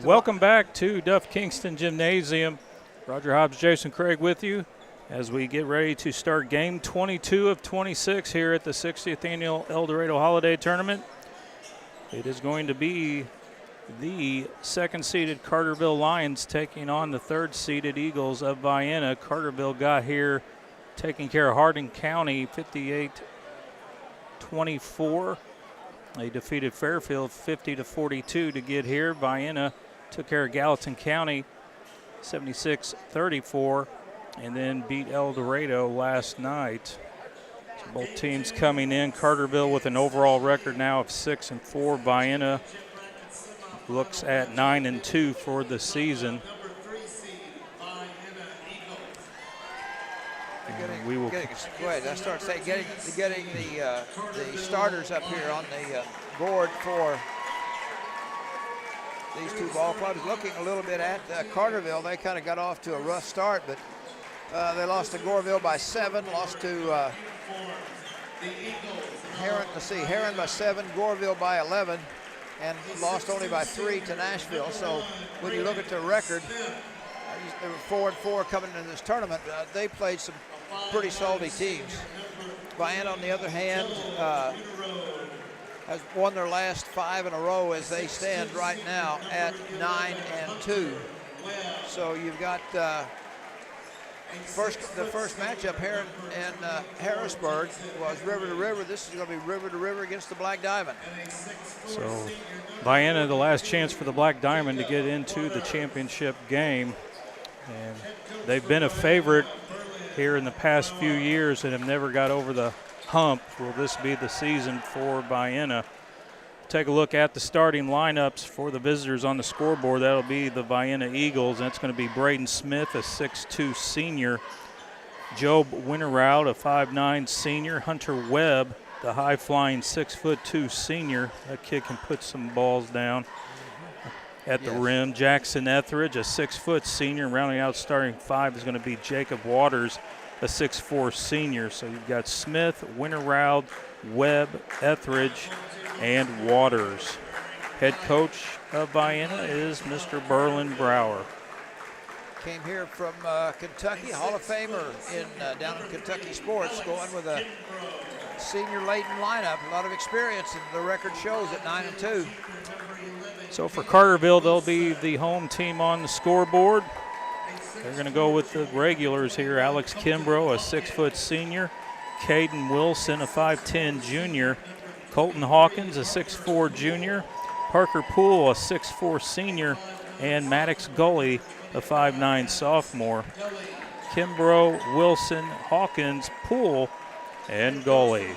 Welcome back to Duff Kingston Gymnasium. Roger Hobbs, Jason Craig with you as we get ready to start game 22 of 26 here at the 60th Annual El Dorado Holiday Tournament. It is going to be the second-seeded Carterville Lions taking on the third-seeded Eagles of Vienna. Carterville got here taking care of Hardin County 58-24. They defeated Fairfield 50-42 to get here. Vienna took care of Gallatin County 76-34 and then beat El Dorado last night. So both teams coming in. Carterville with an overall record now of 6-4. Vienna looks at 9-2 for the season. We will go ahead. I start saying getting the starters up here on the board for these two ball clubs. Looking a little bit at Carterville, they kind of got off to a rough start, but they lost to Goreville by 7, lost to Heron. Let's see, Heron by 7, Goreville by 11, and lost only by 3 to Nashville. So when you look at their record, they were 4-4 coming into this tournament. They played some pretty salty teams. Vienna, on the other hand, has won their last 5 in a row as they stand right now at 9-2. So you've got the first matchup, Heron and Harrisburg, was river to river. This is going to be river to river against the Black Diamond. So Vienna, the last chance for the Black Diamond to get into the championship game. And they've been a favorite here in the past few years and have never got over the hump. Will this be the season for Vienna? Take a look at the starting lineups for the visitors on the scoreboard. That'll be the Vienna Eagles, and it's going to be Braden Smith, a 6'2 senior, Job Winterroud, a 5'9 senior, Hunter Webb, the high-flying 6'2 senior. That kid can put some balls down at the rim. Jackson Etheridge, a 6' senior. Rounding out starting 5 is going to be Jacob Waters, a 6'4 senior. So you've got Smith, Winterroud, Webb, Etheridge, and Waters. Head coach of Vienna is Mr. Berlin Brower. Came here from Kentucky, Hall of Famer down in Kentucky sports, going with a senior-laden lineup. A lot of experience, and the record shows at 9-2. So for Carterville, they'll be the home team on the scoreboard. They're going to go with the regulars here. Alex Kimbrough, a 6' senior. Caden Wilson, a 5'10 junior. Colton Hawkins, a 6'4 junior. Parker Poole, a 6'4 senior. And Maddox Gully, a 5'9 sophomore. Kimbrough, Wilson, Hawkins, Poole, and Gully.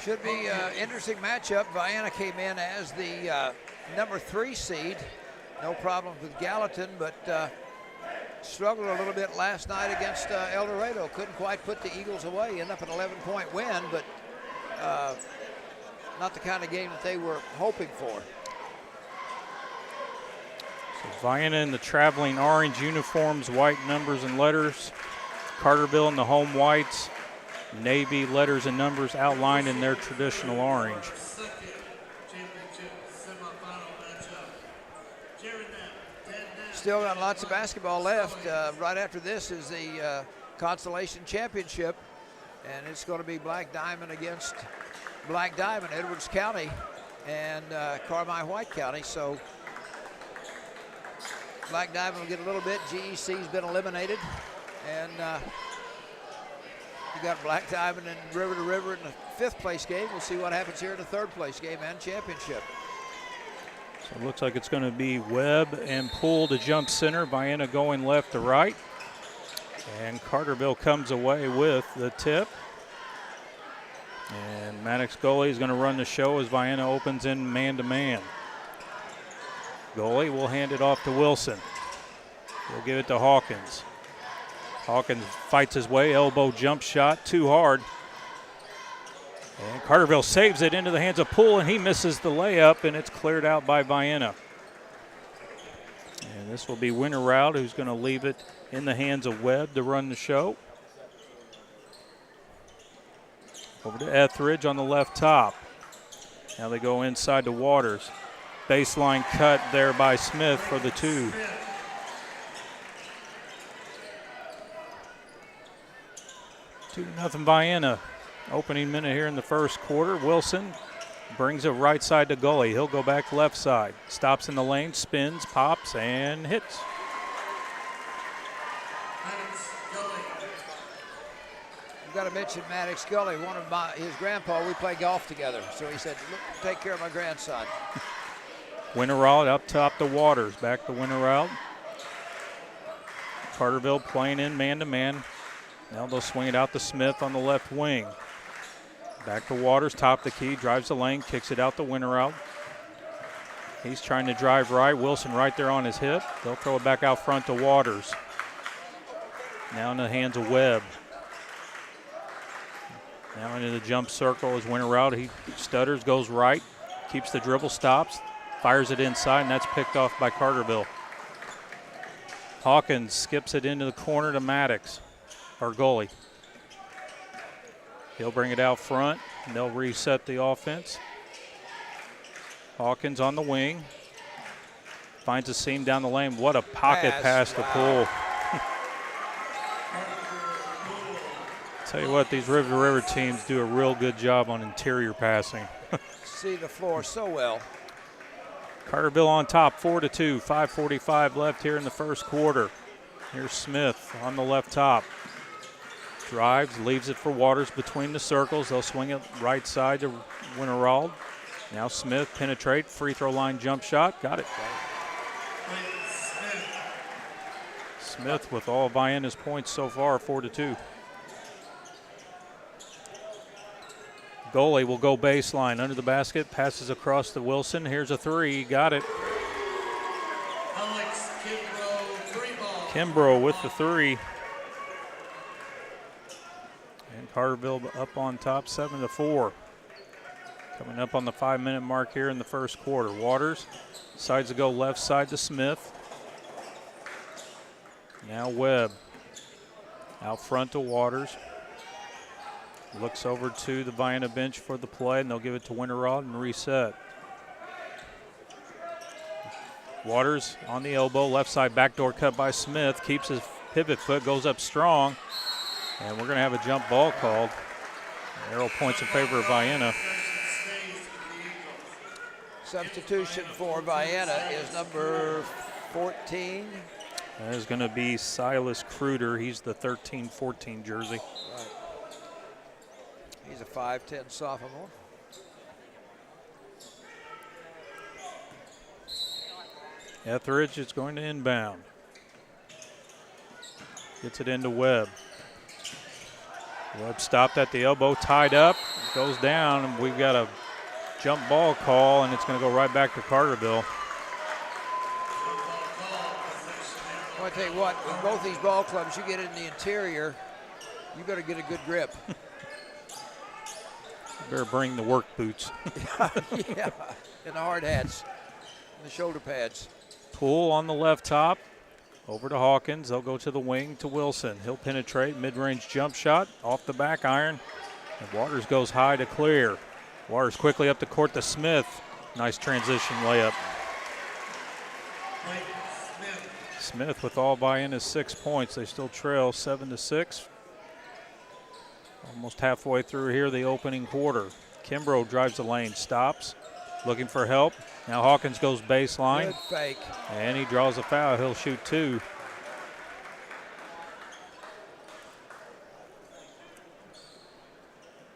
Should be an interesting matchup. Vienna came in as the number 3 seed. No problem with Gallatin, but struggled a little bit last night against El Dorado. Couldn't quite put the Eagles away. Ended up an 11-point win, but not the kind of game that they were hoping for. So Vienna in the traveling orange uniforms, white numbers and letters. Carterville in the home whites. Navy letters and numbers outlined in their traditional orange. Still got lots of basketball left. Right after this is the Constellation Championship, and it's going to be Black Diamond against Black Diamond, Edwards County and Carmi White County. So Black Diamond will get a little bit. GEC's been eliminated, and you got Black Diamond and River to River in the 5th place game. We'll see what happens here in the 3rd place game and championship. So it looks like it's going to be Webb and Poole to jump center. Vienna going left to right. And Carterville comes away with the tip. And Maddox Gully is going to run the show as Vienna opens in man-to-man. Gully will hand it off to Wilson. He'll give it to Hawkins. Hawkins fights his way, elbow jump shot, too hard. And Carterville saves it into the hands of Poole, and he misses the layup, and it's cleared out by Vienna. And this will be Winterroud, who's going to leave it in the hands of Webb to run the show. Over to Etheridge on the left top. Now they go inside to Waters. Baseline cut there by Smith for the 2. Two nothing Vienna. Opening minute here in the first quarter. Wilson brings it right side to Gully. He'll go back left side. Stops in the lane, spins, pops, and hits. I've got to mention Maddox Gully. His grandpa, we play golf together. So he said, look, take care of my grandson. Winterald up top to Waters. Back to Winterald. Carterville playing in man-to-man. Now they'll swing it out to Smith on the left wing. Back to Waters, top the key, drives the lane, kicks it out to Winterald. He's trying to drive right. Wilson right there on his hip. They'll throw it back out front to Waters. Now in the hands of Webb. Now into the jump circle is Winterald. He stutters, goes right, keeps the dribble, stops, fires it inside, and that's picked off by Carterville. Hawkins skips it into the corner to Maddox, our goalie. He'll bring it out front, and they'll reset the offense. Hawkins on the wing. Finds a seam down the lane. What a pocket pass to Poole. Tell you what, these River teams do a real good job on interior passing. See the floor so well. Carterville on top, 4-2, 5:45 left here in the first quarter. Here's Smith on the left top. Drives, leaves it for Waters between the circles. They'll swing it right side to Winterald. Now Smith penetrate, free throw line jump shot. Got it. Smith with all of Vienna's points so far, 4-2. Goalie will go baseline under the basket, passes across to Wilson. Here's a 3, got it. Kimbrough with the 3. And Carterville up on top, 7-4. Coming up on the 5-minute mark here in the first quarter. Waters decides to go left side to Smith. Now Webb out front to Waters. Looks over to the Vienna bench for the play, and they'll give it to Winterald and reset. Waters on the elbow, left side backdoor cut by Smith. Keeps his pivot foot, goes up strong. And we're going to have a jump ball called. Arrow points in favor of Vienna. Substitution for Vienna is number 14. That is going to be Silas Kruder. He's the 13-14 jersey. Right. He's a 5'10 sophomore. Etheridge is going to inbound. Gets it into Webb. Webb stopped at the elbow, tied up, goes down, and we've got a jump ball call, and it's going to go right back to Carterville. Well, I tell you what, with both these ball clubs, you get in the interior, you better get a good grip. Better bring the work boots. Yeah, and the hard hats, and the shoulder pads. Poole on the left top, over to Hawkins. They'll go to the wing to Wilson. He'll penetrate, mid-range jump shot, off the back iron. And Waters goes high to clear. Waters quickly up the court to Smith. Nice transition layup. Smith with all Vienna's 6 points. They still trail 7-6. Almost halfway through here, the opening quarter. Kimbrough drives the lane, stops, looking for help. Now Hawkins goes baseline. Good fake. And he draws a foul. He'll shoot 2.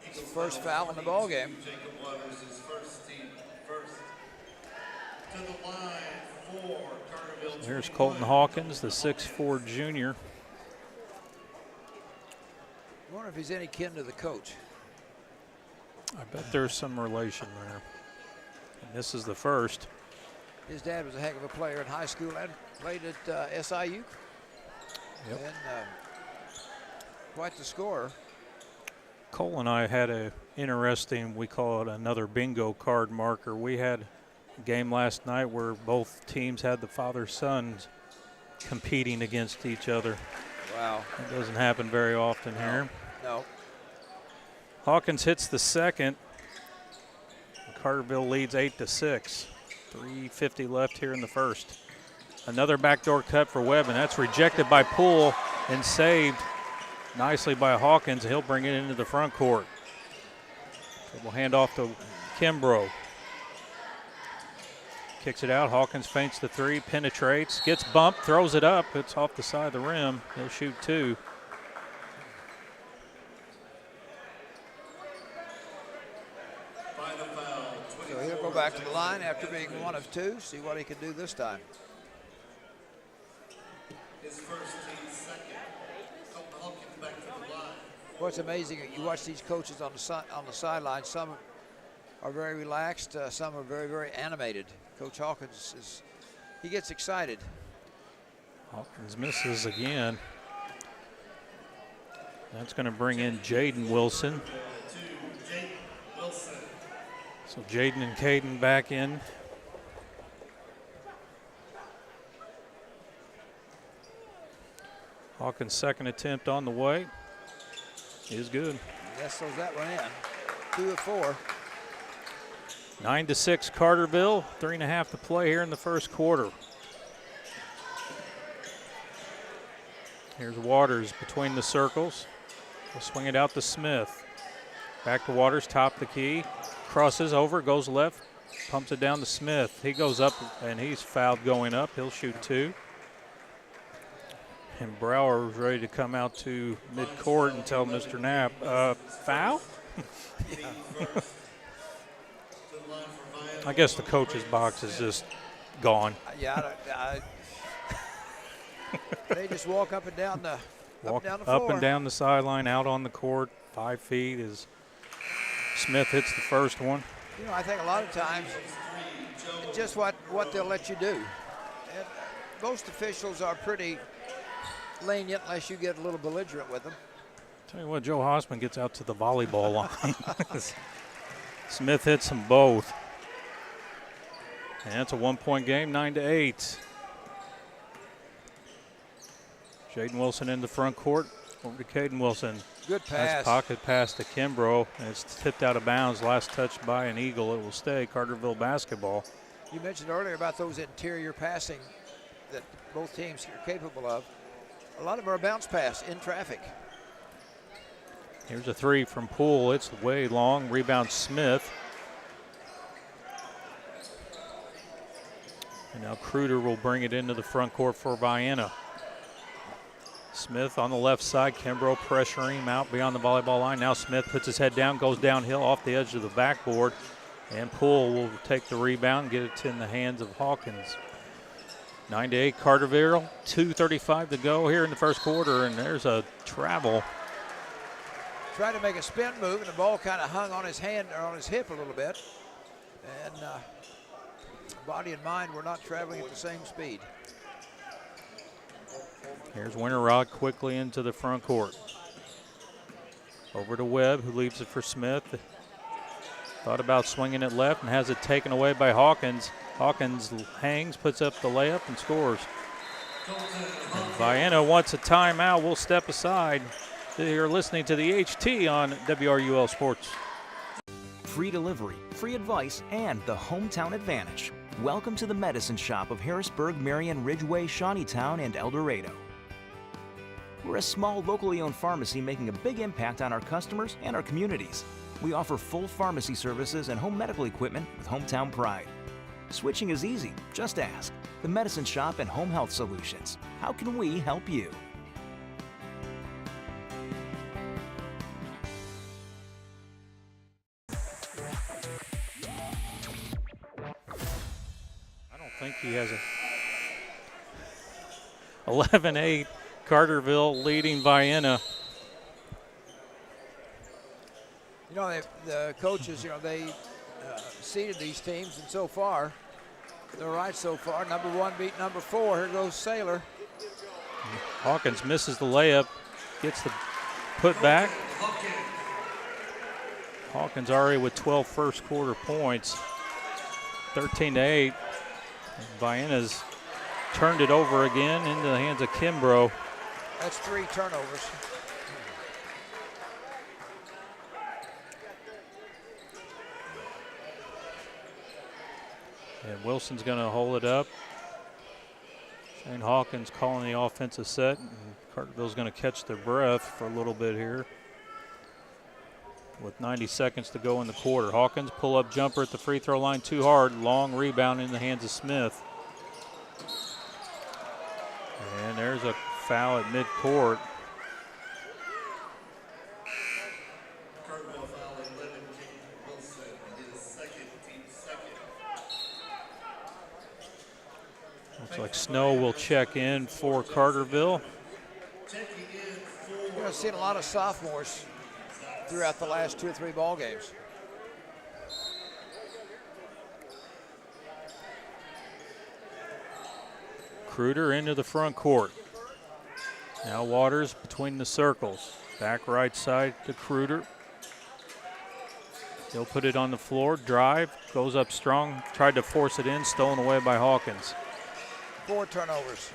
It's the first foul in the ball game. Here's Colton Hawkins, the 6'4 junior. I wonder if he's any kin to the coach. I bet there's some relation there. And this is the first. His dad was a heck of a player in high school and played at SIU. Yep. And quite the scorer. Cole and I had a interesting, we call it another bingo card marker. We had a game last night where both teams had the father-sons competing against each other. Wow. It doesn't happen very often here. No. Hawkins hits the second. Carterville leads 8-6. 3:50 left here in the first. Another backdoor cut for Webb, and that's rejected by Poole and saved nicely by Hawkins. He'll bring it into the front court. We'll hand off to Kimbrough. Kicks it out. Hawkins feints the three, penetrates, gets bumped, throws it up. It's off the side of the rim. He'll shoot two. So he'll go back to the line after being 1 of 2, see what he can do this time. His first team second. Hawkins back to the line. What's amazing, you watch these coaches on the sideline. Some are very relaxed. Some are very, very animated. Coach Hawkins he gets excited. Hawkins misses again. That's going to bring in Jaden Wilson. So Jaden and Caden back in. Hawkins' second attempt on the way is good. Yes, throws that one in. 2 of 4. 9-6 Carterville. 3.5 to play here in the first quarter. Here's Waters between the circles. We'll swing it out to Smith. Back to Waters, top the key. Crosses over, goes left, pumps it down to Smith. He goes up and he's fouled going up. He'll shoot 2. And Brower is ready to come out to midcourt and tell Mr. Knapp, foul? I guess the coach's box is just gone. Yeah, they just walk up and down the Walk up and down the floor. up and down the sideline, out on the court, 5 feet as Smith hits the first one. You know, I think a lot of times it's just what they'll let you do. And most officials are pretty lenient unless you get a little belligerent with them. Tell you what, Joe Hossman gets out to the volleyball line. Smith hits them both. And it's a 1-point game, 9-8. Jaden Wilson in the front court. Over to Caden Wilson. Good pass. Nice pocket pass to Kimbrough, and it's tipped out of bounds. Last touch by an Eagle. It will stay Carterville basketball. You mentioned earlier about those interior passing that both teams are capable of. A lot of them are a bounce pass in traffic. Here's a three from Poole. It's way long. Rebound Smith. And now Kruder will bring it into the front court for Vienna. Smith on the left side. Kimbrough pressuring him out beyond the volleyball line. Now Smith puts his head down, goes downhill off the edge of the backboard. And Poole will take the rebound, get it in the hands of Hawkins. 9-8 Carterville. 2:35 to go here in the first quarter, and there's a travel. Tried to make a spin move, and the ball kind of hung on his hand or on his hip a little bit. And body and mind were not traveling at the same speed. Here's Winterrod quickly into the front court. Over to Webb, who leaves it for Smith. Thought about swinging it left and has it taken away by Hawkins. Hawkins hangs, puts up the layup, and scores. And Vienna wants a timeout. We'll step aside. You're listening to the EHT on WRUL Sports. Free delivery, free advice, and the hometown advantage. Welcome to the Medicine Shop of Harrisburg, Marion, Ridgeway, Shawneetown, and El Dorado. We're a small, locally owned pharmacy making a big impact on our customers and our communities. We offer full pharmacy services and home medical equipment with hometown pride. Switching is easy, just ask. The Medicine Shop and Home Health Solutions. How can we help you? I think he has a 11-8 Carterville leading Vienna. You know, the coaches, they seeded these teams, and so far, they're right so far. Number 1 beat number 4. Here goes Saylor. Hawkins misses the layup, gets the put back. Hawkins already with 12 first quarter points, 13-8. Vienna's turned it over again into the hands of Kimbrough. That's 3 turnovers. And Wilson's going to hold it up. Shane Hawkins calling the offensive set. And Carterville's going to catch their breath for a little bit here. With 90 seconds to go in the quarter. Hawkins pull-up jumper at the free throw line too hard. Long rebound in the hands of Smith. And there's a foul at midcourt. Carterville foul 11, James Wilson, his second, team second. Looks like Snow will check in for Carterville. Checking in for We've seen a lot of sophomores throughout the last 2 or 3 ball games. Kruder into the front court. Now Waters between the circles. Back right side to Kruder. He'll put it on the floor, drive, goes up strong, tried to force it in, stolen away by Hawkins. 4 turnovers.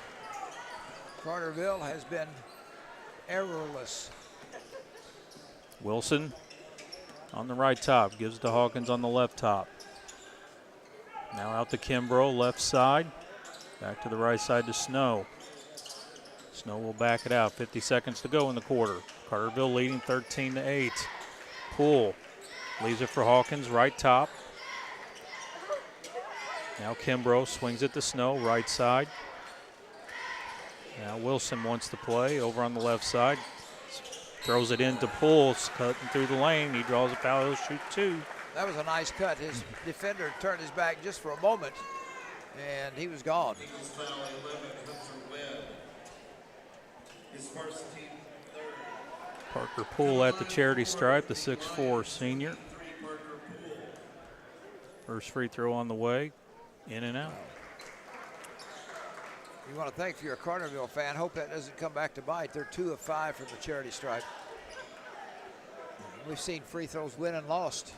Carterville has been errorless. Wilson on the right top, gives to Hawkins on the left top. Now out to Kimbrough, left side. Back to the right side to Snow. Snow will back it out. 50 seconds to go in the quarter. Carterville leading 13-8. Poole leaves it for Hawkins, right top. Now Kimbrough swings it to Snow, right side. Now Wilson wants to play over on the left side. Throws it into Poole, cutting through the lane. He draws a foul, he'll shoot 2. That was a nice cut. His defender turned his back just for a moment, and he was gone. Eagles foul 11, Hunter Webb. His first team third. Parker Poole at the charity stripe, the 6'4" senior. Parker Poole. First free throw on the way, in and out. You want to thank if you're a Carterville fan. Hope that doesn't come back to bite. They're 2 of 5 from the charity stripe. We've seen free throws win and lost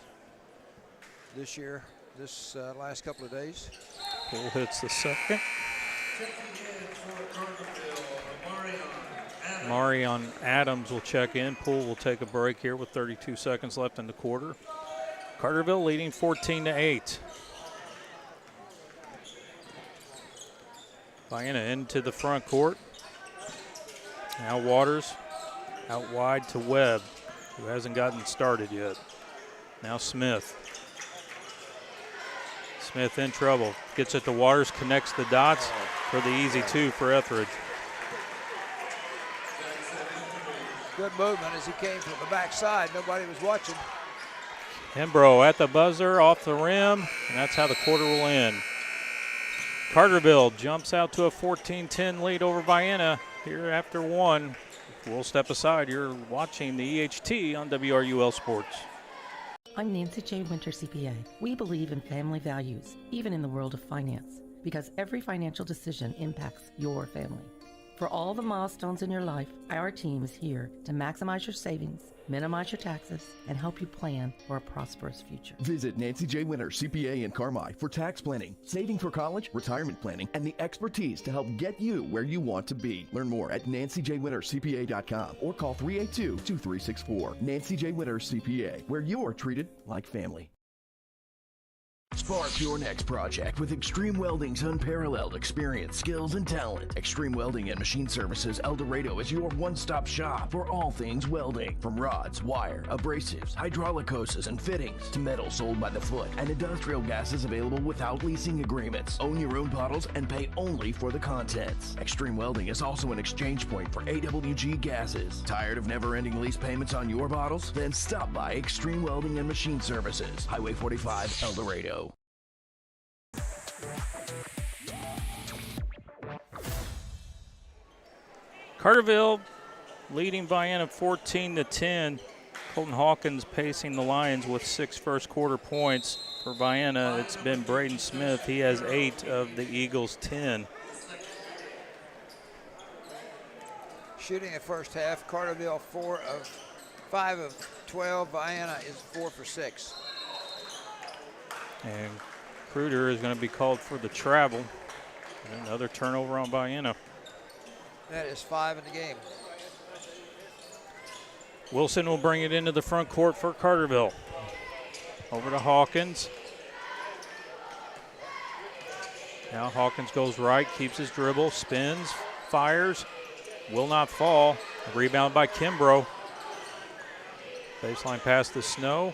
this year, this last couple of days. Poole hits the second. Checking in for Carterville, Amarion Adams. Marion Adams will check in. Poole will take a break here with 32 seconds left in the quarter. Carterville leading 14-8. Vienna into the front court. Now Waters out wide to Webb, who hasn't gotten started yet. Now Smith. Smith in trouble. Gets it to Waters, connects the dots for the easy 2 for Etheridge. Good movement as he came from the backside. Nobody was watching. Kimbrough at the buzzer, off the rim, and that's how the quarter will end. Carterville jumps out to a 14-10 lead over Vienna here after 1. We'll step aside. You're watching the EHT on WRUL Sports. I'm Nancy J. Winter, CPA. We believe in family values, even in the world of finance, because every financial decision impacts your family. For all the milestones in your life, our team is here to maximize your savings, minimize your taxes, and help you plan for a prosperous future. Visit Nancy J. Winter, CPA in Carmi for tax planning, saving for college, retirement planning, and the expertise to help get you where you want to be. Learn more at nancyjwintercpa.com or call 382-2364. Nancy J. Winter, CPA, where you're treated like family. Spark your next project with Extreme Welding's unparalleled experience, skills, and talent. Extreme Welding and Machine Services El Dorado is your one-stop shop for all things welding. From rods, wire, abrasives, hydraulic hoses, and fittings, to metal sold by the foot, and industrial gases available without leasing agreements. Own your own bottles and pay only for the contents. Extreme Welding is also an exchange point for AWG gases. Tired of never-ending lease payments on your bottles? Then stop by Extreme Welding and Machine Services, Highway 45, El Dorado. Carterville leading Vienna 14-10. Colton Hawkins pacing the Lions with 6 first quarter points. For Vienna, it's been Braden Smith. He has 8 of the Eagles' 10. Shooting at first half, Carterville 5 of 12. Vienna is 4 for 6. And Kruder is going to be called for the travel. And another turnover on Vienna. That is 5 in the game. Wilson will bring it into the front court for Carterville. Over to Hawkins. Now Hawkins goes right, keeps his dribble, spins, fires, will not fall. Rebound by Kimbrough. Baseline pass to Snow.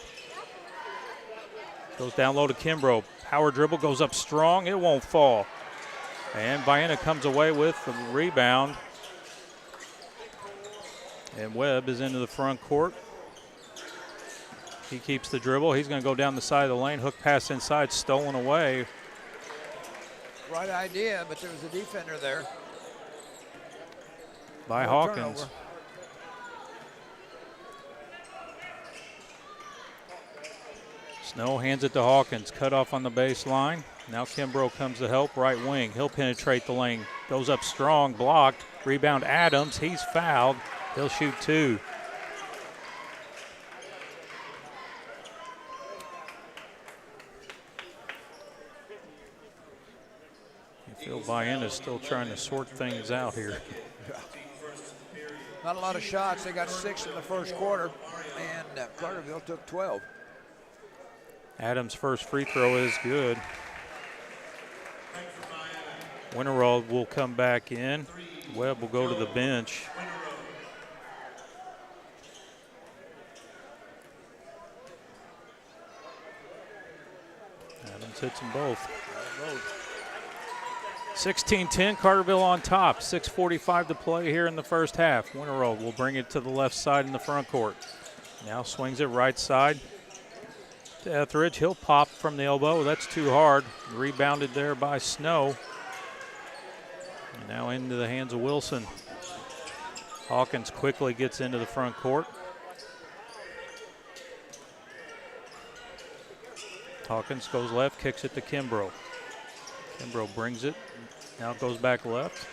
Goes down low to Kimbrough. Power dribble goes up strong. It won't fall. And Vienna comes away with the rebound. And Webb is into the front court. He keeps the dribble. He's going to go down the side of the lane. Hook pass inside, stolen away. Right idea, but there was a defender there. By No Hawkins. turnover. Snow hands it to Hawkins. Cut off on the baseline. Now Kimbrough comes to help, right wing. He'll penetrate the lane. Goes up strong, blocked. Rebound Adams. He's fouled. He'll shoot two. You feel Vienna's still trying to sort things out here. Not a lot of shots. They got 6 in the first quarter, and Carterville took 12. Adams' first free throw is good. Winterald will come back in. Webb will go to the bench. Adams hits them both. 16-10, Carterville on top. 6:45 to play here in the first half. Winterald will bring it to the left side in the front court. Now swings it right side to Etheridge. He'll pop from the elbow. That's too hard. Rebounded there by Snow. And now into the hands of Wilson. Hawkins quickly gets into the front court. Hawkins goes left, kicks it to Kimbrough. Kimbrough brings it. Now it goes back left.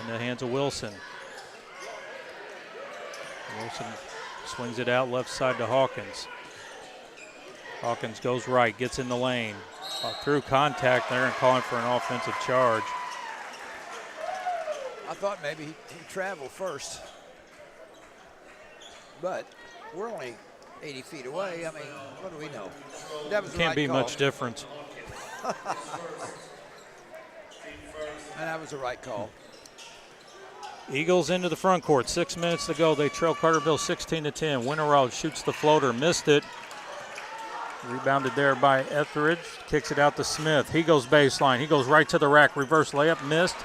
In the hands of Wilson. Wilson swings it out left side to Hawkins. Hawkins goes right, gets in the lane. Through contact there and calling for an offensive charge. I thought maybe he'd travel first, but we're only 80 feet away. I mean, what do we know? That was the Can't right be call. much difference. And that was the right call. Eagles into the front court. 6 minutes to go. They trail Carterville 16-10. Winterald shoots the floater, missed it. Rebounded there by Etheridge. Kicks it out to Smith. He goes baseline. He goes right to the rack. Reverse layup, missed.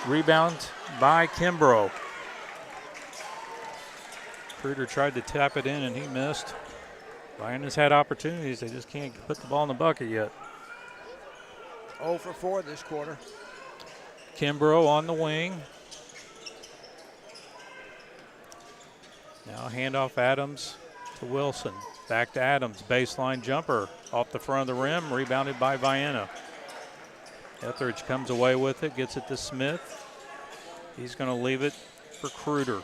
Rebound by Kimbrough. Kruger tried to tap it in and he missed. Vienna's had opportunities. They just can't put the ball in the bucket yet. 0 for 4 this quarter. Kimbrough on the wing. Now handoff Adams to Wilson. Back to Adams. Baseline jumper off the front of the rim. Rebounded by Vienna. Etheridge comes away with it. Gets it to Smith. He's going to leave it for Kruger.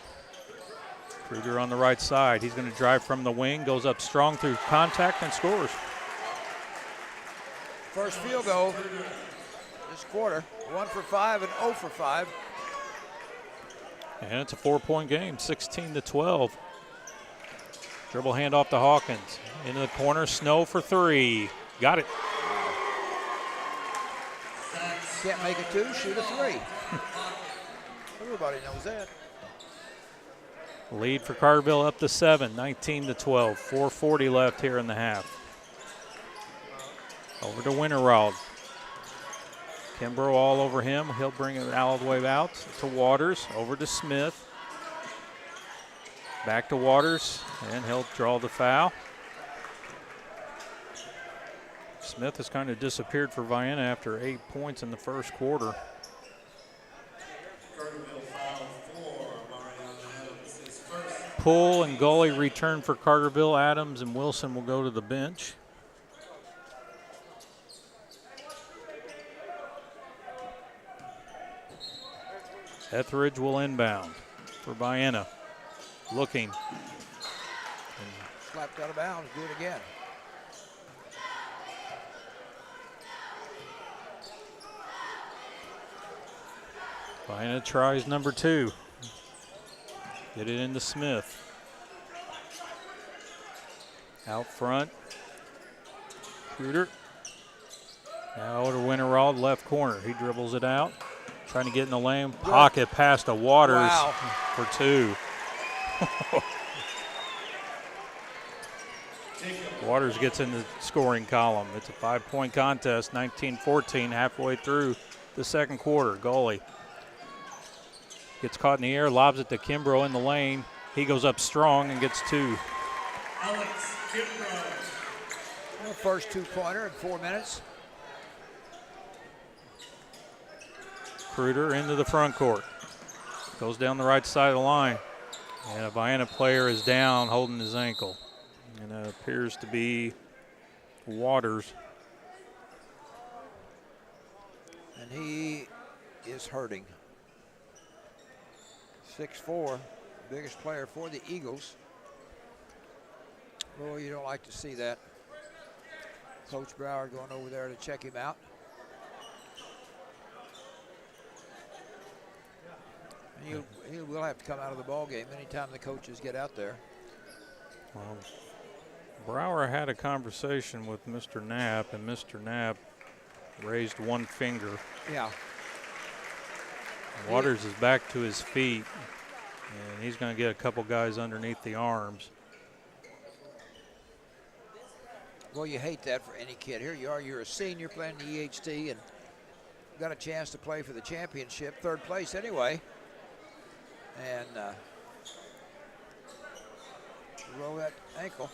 Kruger on the right side. He's going to drive from the wing. Goes up strong through contact and scores. First field goal this quarter. 1 for 5 and 0 for 5. And it's a 4-point game, 16-12. Dribble handoff to Hawkins. Into the corner, Snow for 3. Got it. Can't make a 2, shoot a 3. Everybody knows that. Lead for Carterville up to 7, 19-12. 4:40 left here in the half. Over to Winterald. Kimbrough all over him. He'll bring it all the way out to Waters. Over to Smith. Back to Waters, and he'll draw the foul. Smith has kind of disappeared for Vienna after 8 points in the first quarter. Pull and goalie return for Carterville. Adams and Wilson will go to the bench. Etheridge will inbound for Vienna. Looking. Slapped out of bounds, do it again. Vienna tries number 2. Get it into Smith. Out front. Kruger. Now to Winterald, left corner. He dribbles it out, trying to get in the lane. Pocket pass to Waters for 2. Waters gets in the scoring column. It's a 5-point contest, 19-14, halfway through the second quarter. Goalie gets caught in the air, lobs it to Kimbrough in the lane. He goes up strong and gets 2. Alex Kimbrough. First 2-pointer in 4 minutes. Kruder into the front court. Goes down the right side of the line. And a Vienna player is down holding his ankle. And it appears to be Waters. And he is hurting. 6'4", biggest player for the Eagles. Oh, you don't like to see that. Coach Brower going over there to check him out. He will have to come out of the ball game anytime the coaches get out there. Well, Brower had a conversation with Mr. Knapp, and Mr. Knapp raised one finger. Yeah. Waters is back to his feet, and he's going to get a couple guys underneath the arms. Well, you hate that for any kid. Here you are, you're a senior playing the EHT and got a chance to play for the championship, 3rd place anyway. And roll that ankle.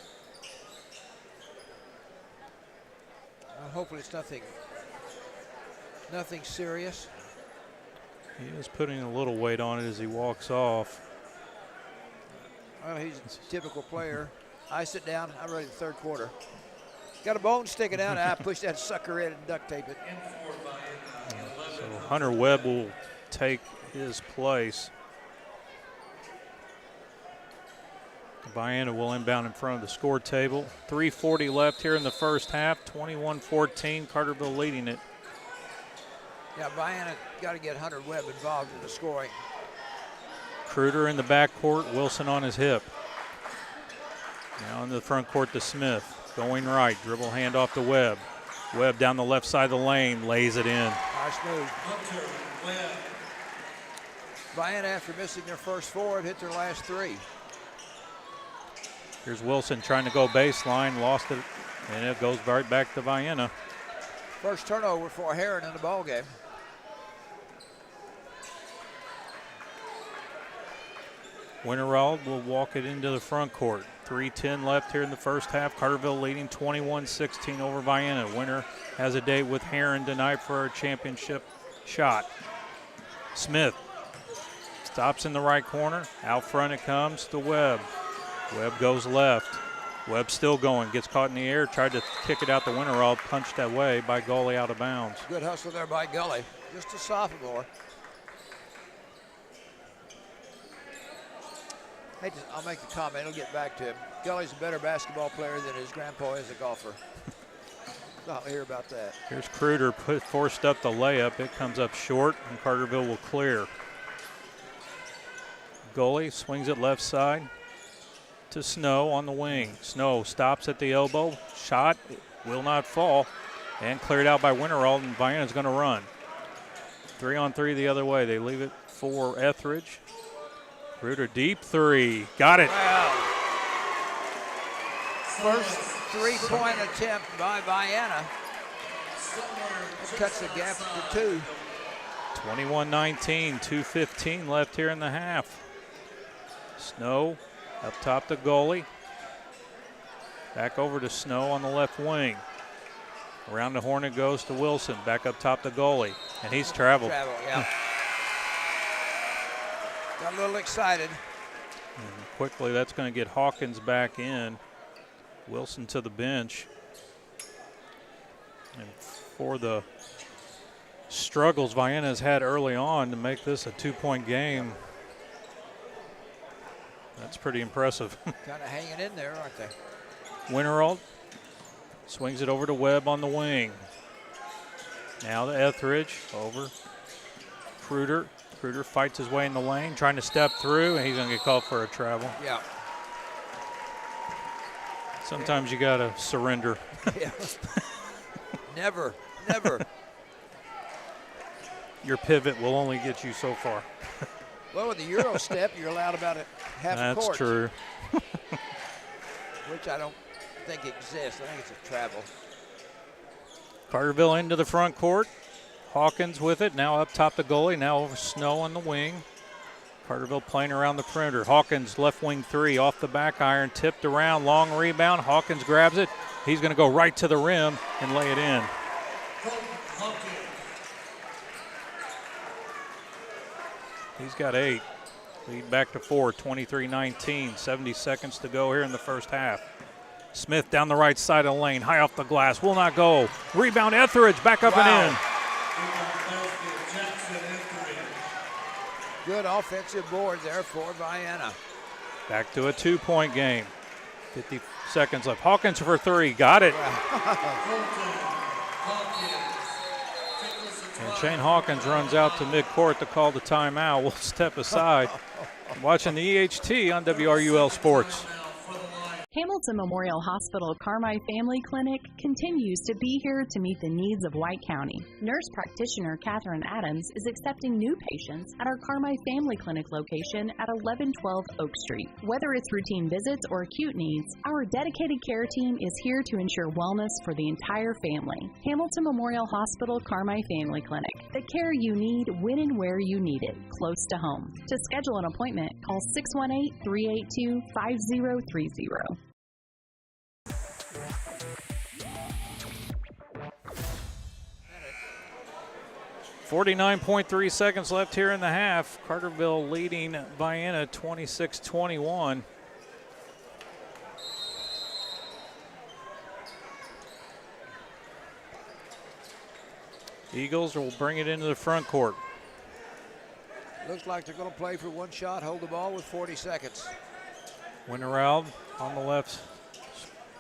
Well, hopefully it's nothing serious. He is putting a little weight on it as he walks off. Well, he's a typical player. I sit down, I'm ready for the 3rd quarter. Got a bone sticking out, and I push that sucker in and duct tape it. So Hunter Webb will take his place. Vienna will inbound in front of the score table. 3:40 left here in the first half. 21-14, Carterville leading it. Yeah, Vienna got to get Hunter Webb involved in the scoring. Kruder in the backcourt, Wilson on his hip. Now into the front court to Smith. Going right, dribble handoff to Webb. Webb down the left side of the lane, lays it in. Nice move. Vienna, after missing their first 4, have hit their last 3. Here's Wilson trying to go baseline, lost it, and it goes right back to Vienna. First turnover for Heron in the ball game. Winterald will walk it into the front court. 3:10 left here in the first half. Carterville leading 21-16 over Vienna. Winter has a date with Heron tonight for a championship shot. Smith stops in the right corner. Out front it comes to Webb. Webb goes left. Webb still going, gets caught in the air, tried to kick it out to Winterald, punched away by Gully out of bounds. Good hustle there by Gully, just a sophomore. Hey, I'll make the comment, I'll get back to him. Gully's a better basketball player than his grandpa is a golfer. I'll hear about that. Here's Kruder forced up the layup. It comes up short, and Carterville will clear. Gully swings it left side to Snow on the wing. Snow stops at the elbow. Shot will not fall. And cleared out by Winterald, and Vienna's going to run. 3-on-3 the other way. They leave it for Etheridge. Kruder deep 3. Got it. Wow. First 3-point attempt by Vienna. That cuts the gap to 2. 21-19, 2:15 left here in the half. Snow up top to Goalie. Back over to Snow on the left wing. Around the horn it goes to Wilson. Back up top to Goalie. And he's traveled. Yeah. Got a little excited. And quickly that's going to get Hawkins back in. Wilson to the bench. And for the struggles Vienna has had early on to make this a 2-point game, that's pretty impressive. Kind of hanging in there, aren't they? Winterald swings it over to Webb on the wing. Now to Etheridge, over Kruder. Kruder fights his way in the lane, trying to step through, and he's going to get called for a travel. Yeah. Sometimes you got to surrender. Yeah. Never. Never. Your pivot will only get you so far. Well, with the Euro step, you're allowed about a half a court. That's true. Which I don't think exists. I think it's a travel. Carterville into the front court. Hawkins with it, now up top the goalie, now over Snow on the wing. Carterville playing around the perimeter. Hawkins left wing three off the back iron, tipped around, long rebound. Hawkins grabs it. He's going to go right to the rim and lay it in. He's got 8. Lead back to 4, 23-19. 70 seconds to go here in the first half. Smith down the right side of the lane, high off the glass, will not go. Rebound Etheridge, back up and in. Good offensive board there for Vienna. Back to a 2-point game. 50 seconds left. Hawkins for 3, got it. And Shane Hawkins runs out to midcourt to call the timeout. We'll step aside. Watching the EHT on WRUL Sports. Hamilton Memorial Hospital Carmi Family Clinic continues to be here to meet the needs of White County. Nurse practitioner Catherine Adams is accepting new patients at our Carmi Family Clinic location at 1112 Oak Street. Whether it's routine visits or acute needs, our dedicated care team is here to ensure wellness for the entire family. Hamilton Memorial Hospital Carmi Family Clinic. The care you need when and where you need it, close to home. To schedule an appointment, call 618-382-5030. 49.3 seconds left here in the half. Carterville leading Vienna 26-21. Eagles will bring it into the front court. Looks like they're going to play for one shot, hold the ball with 40 seconds. Winterald on the left,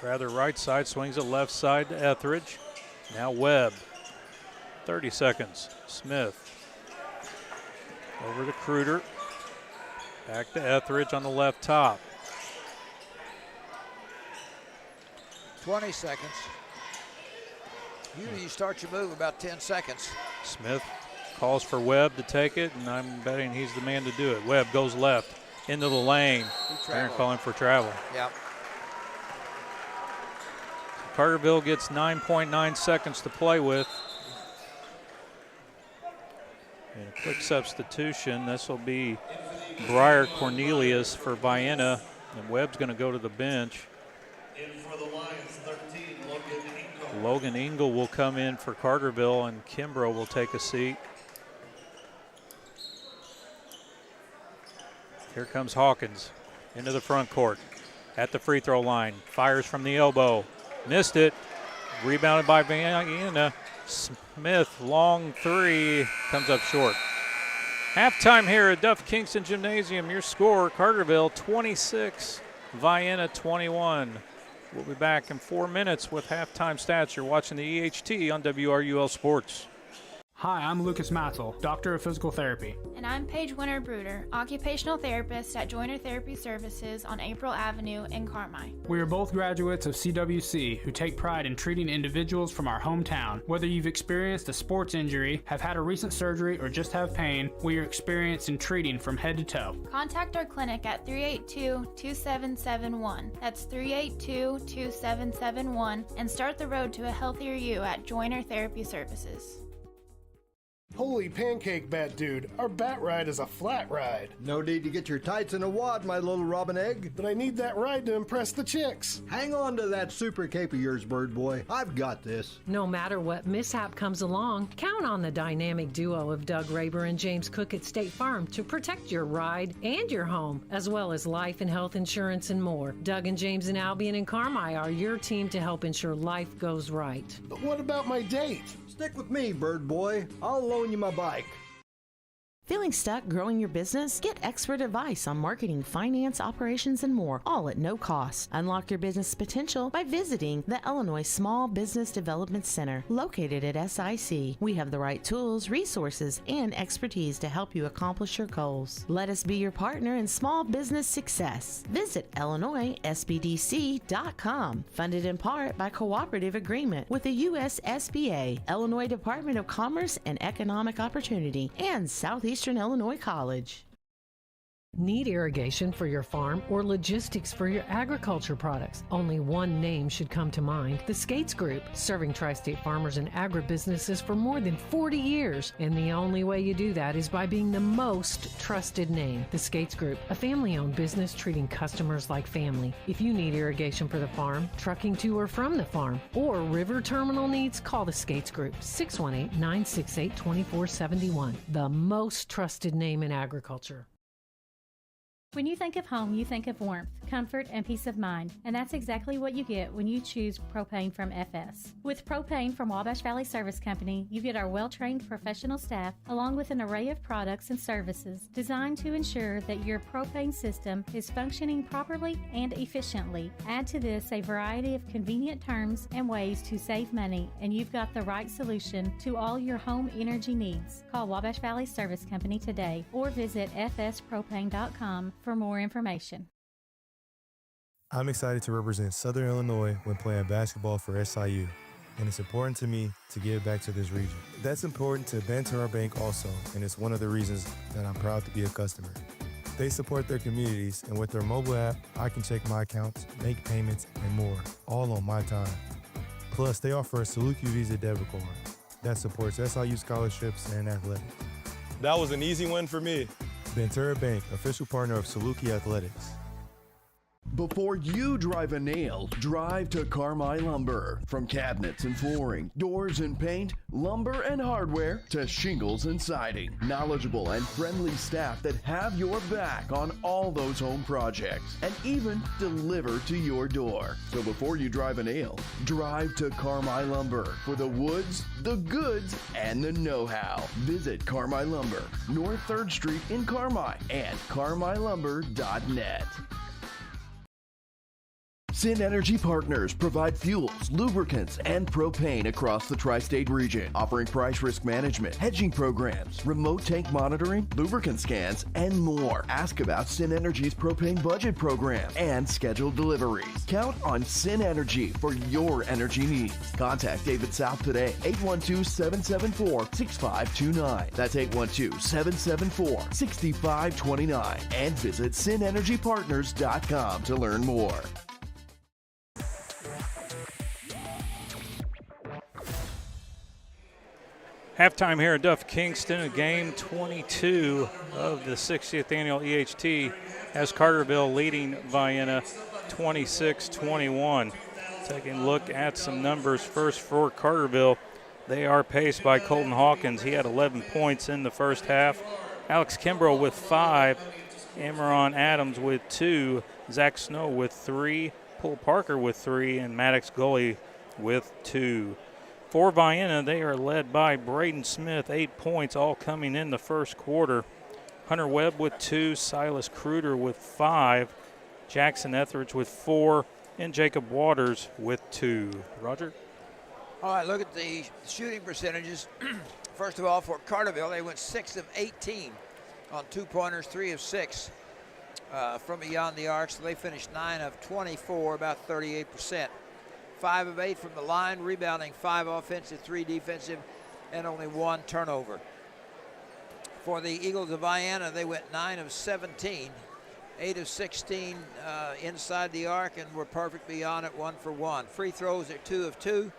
rather right side, swings it left side to Etheridge. Now Webb. 30 seconds. Smith. Over to Kruder. Back to Etheridge on the left top. 20 seconds. Usually you start your move about 10 seconds. Smith calls for Webb to take it, and I'm betting he's the man to do it. Webb goes left into the lane. Aaron calling for travel. Yep. Carterville gets 9.9 seconds to play with. And a quick substitution. This will be Briar Cornelius for Vienna, and Webb's going to go to the bench. In for the Lions, 13, Logan Engel. Logan Engel will come in for Carterville, and Kimbrough will take a seat. Here comes Hawkins into the front court at the free throw line. Fires from the elbow. Missed it. Rebounded by Vienna. Smith, long three, comes up short. Halftime here at Duff Kingston Gymnasium. Your score, Carterville 26, Vienna 21. We'll be back in 4 minutes with halftime stats. You're watching the EHT on WRUL Sports. Hi, I'm Lucas Matzel, Doctor of Physical Therapy. And I'm Paige Winter-Bruder, Occupational Therapist at Joiner Therapy Services on April Avenue in Carmi. We are both graduates of CWC who take pride in treating individuals from our hometown. Whether you've experienced a sports injury, have had a recent surgery, or just have pain, we are experienced in treating from head to toe. Contact our clinic at 382-2771. That's 382-2771, and start the road to a healthier you at Joiner Therapy Services. Holy pancake bat dude, our bat ride is a flat ride. No need to get your tights in a wad, my little robin egg. But I need that ride to impress the chicks. Hang on to that super cape of yours, bird boy. I've got this. No matter what mishap comes along, count on the dynamic duo of Doug Raber and James Cook at State Farm to protect your ride and your home, as well as life and health insurance and more. Doug and James and Albion and Carmi are your team to help ensure life goes right. But what about my date? Stick with me, bird boy. I'll loan you my bike. Feeling stuck growing your business? Get expert advice on marketing, finance, operations, and more, all at no cost. Unlock your business potential by visiting the Illinois Small Business Development Center, located at SIC. We have the right tools, resources, and expertise to help you accomplish your goals. Let us be your partner in small business success. Visit IllinoisSBDC.com. Funded in part by cooperative agreement with the U.S. SBA, Illinois Department of Commerce and Economic Opportunity, and Southeastern Illinois College. Need irrigation for your farm or logistics for your agriculture products? Only one name should come to mind: the Skates Group, serving tri-state farmers and agribusinesses for more than 40 years. And the only way you do that is by being the most trusted name. The Skates Group, a family-owned business treating customers like family. If you need irrigation for the farm, trucking to or from the farm, or river terminal needs, call the Skates Group, 618-968-2471. The most trusted name in agriculture. When you think of home, you think of warmth, comfort, and peace of mind, and that's exactly what you get when you choose propane from FS. With propane from Wabash Valley Service Company, you get our well-trained professional staff along with an array of products and services designed to ensure that your propane system is functioning properly and efficiently. Add to this a variety of convenient terms and ways to save money, and you've got the right solution to all your home energy needs. Call Wabash Valley Service Company today or visit fspropane.com for more information. I'm excited to represent Southern Illinois when playing basketball for SIU, and it's important to me to give back to this region. That's important to Ventura Bank also, and it's one of the reasons that I'm proud to be a customer. They support their communities, and with their mobile app, I can check my accounts, make payments, and more, all on my time. Plus, they offer a Saluki Visa debit card that supports SIU scholarships and athletics. That was an easy one for me. Ventura Bank, official partner of Saluki Athletics. Before you drive a nail, drive to Carmi Lumber. From cabinets and flooring, doors and paint, lumber and hardware, to shingles and siding. Knowledgeable and friendly staff that have your back on all those home projects and even deliver to your door. So before you drive a nail, drive to Carmi Lumber for the woods, the goods, and the know-how. Visit Carmi Lumber, North 3rd Street in Carmi, and carmilumber.net. Sin Energy Partners provide fuels, lubricants, and propane across the tri-state region, offering price risk management, hedging programs, remote tank monitoring, lubricant scans, and more. Ask about Sin Energy's propane budget program and scheduled deliveries. Count on Sin Energy for your energy needs. Contact David South today, 812-774-6529. That's 812-774-6529. And visit SinEnergyPartners.com to learn more. Halftime here at Duff Kingston, game 22 of the 60th annual EHT, has Carterville leading Vienna 26-21. Taking a look at some numbers first for Carterville. They are paced by Colton Hawkins. He had 11 points in the first half. Alex Kimbrough with 5. Amaron Adams with 2. Zach Snow with 3. Paul Parker with 3. And Maddox Gully with 2. For Vienna, they are led by Braden Smith, 8 points, all coming in the first quarter. Hunter Webb with 2, Silas Kruder with 5, Jackson Etheridge with 4, and Jacob Waters with 2. Roger? All right, look at the shooting percentages. First of all, for Carterville, they went 6 of 18 on 2-pointers, 3 of 6 from beyond the arc, so they finished 9 of 24, about 38%. 5 of 8 from the line, rebounding 5 offensive, 3 defensive, and only 1 turnover. For the Eagles of Vienna, they went 9 of 17, 8 of 16 inside the arc, and were perfect beyond it, 1 for 1. Free throws are 2 of 2,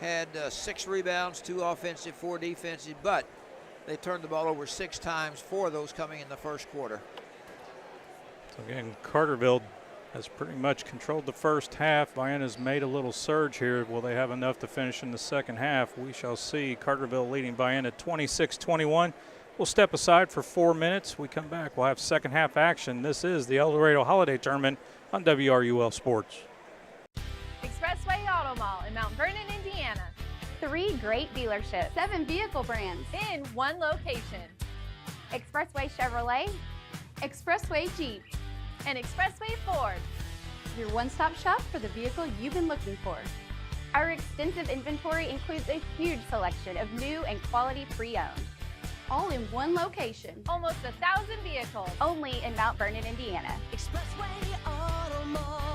had 6 rebounds, 2 offensive, 4 defensive, but they turned the ball over 6 times, 4 of those coming in the first quarter. So again, Carterville has pretty much controlled the first half. Vienna's made a little surge here. Will they have enough to finish in the second half? We shall see. Carterville leading Vienna 26-21. We'll step aside for 4 minutes. We come back. We'll have second half action. This is the El Dorado Holiday Tournament on WRUL Sports. Expressway Auto Mall in Mount Vernon, Indiana. 3 great dealerships. 7 vehicle brands. In 1 location. Expressway Chevrolet, Expressway Jeep, and Expressway Ford. Your one-stop shop for the vehicle you've been looking for. Our extensive inventory includes a huge selection of new and quality pre-owned. All in one location. Almost 1,000 vehicles. Only in Mount Vernon, Indiana. Expressway Auto Mall.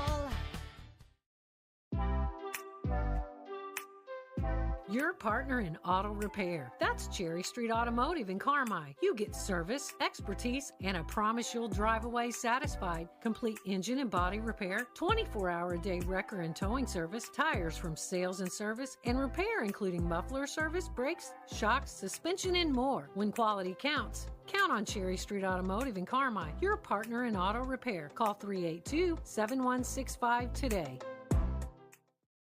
Your partner in auto repair. That's Cherry Street Automotive in Carmi. You get service, expertise, and a promise you'll drive away satisfied. Complete engine and body repair, 24-hour-a-day wrecker and towing service, tires from sales and service, and repair including muffler service, brakes, shocks, suspension, and more. When quality counts, count on Cherry Street Automotive in Carmi. Your partner in auto repair. Call 382-7165 today.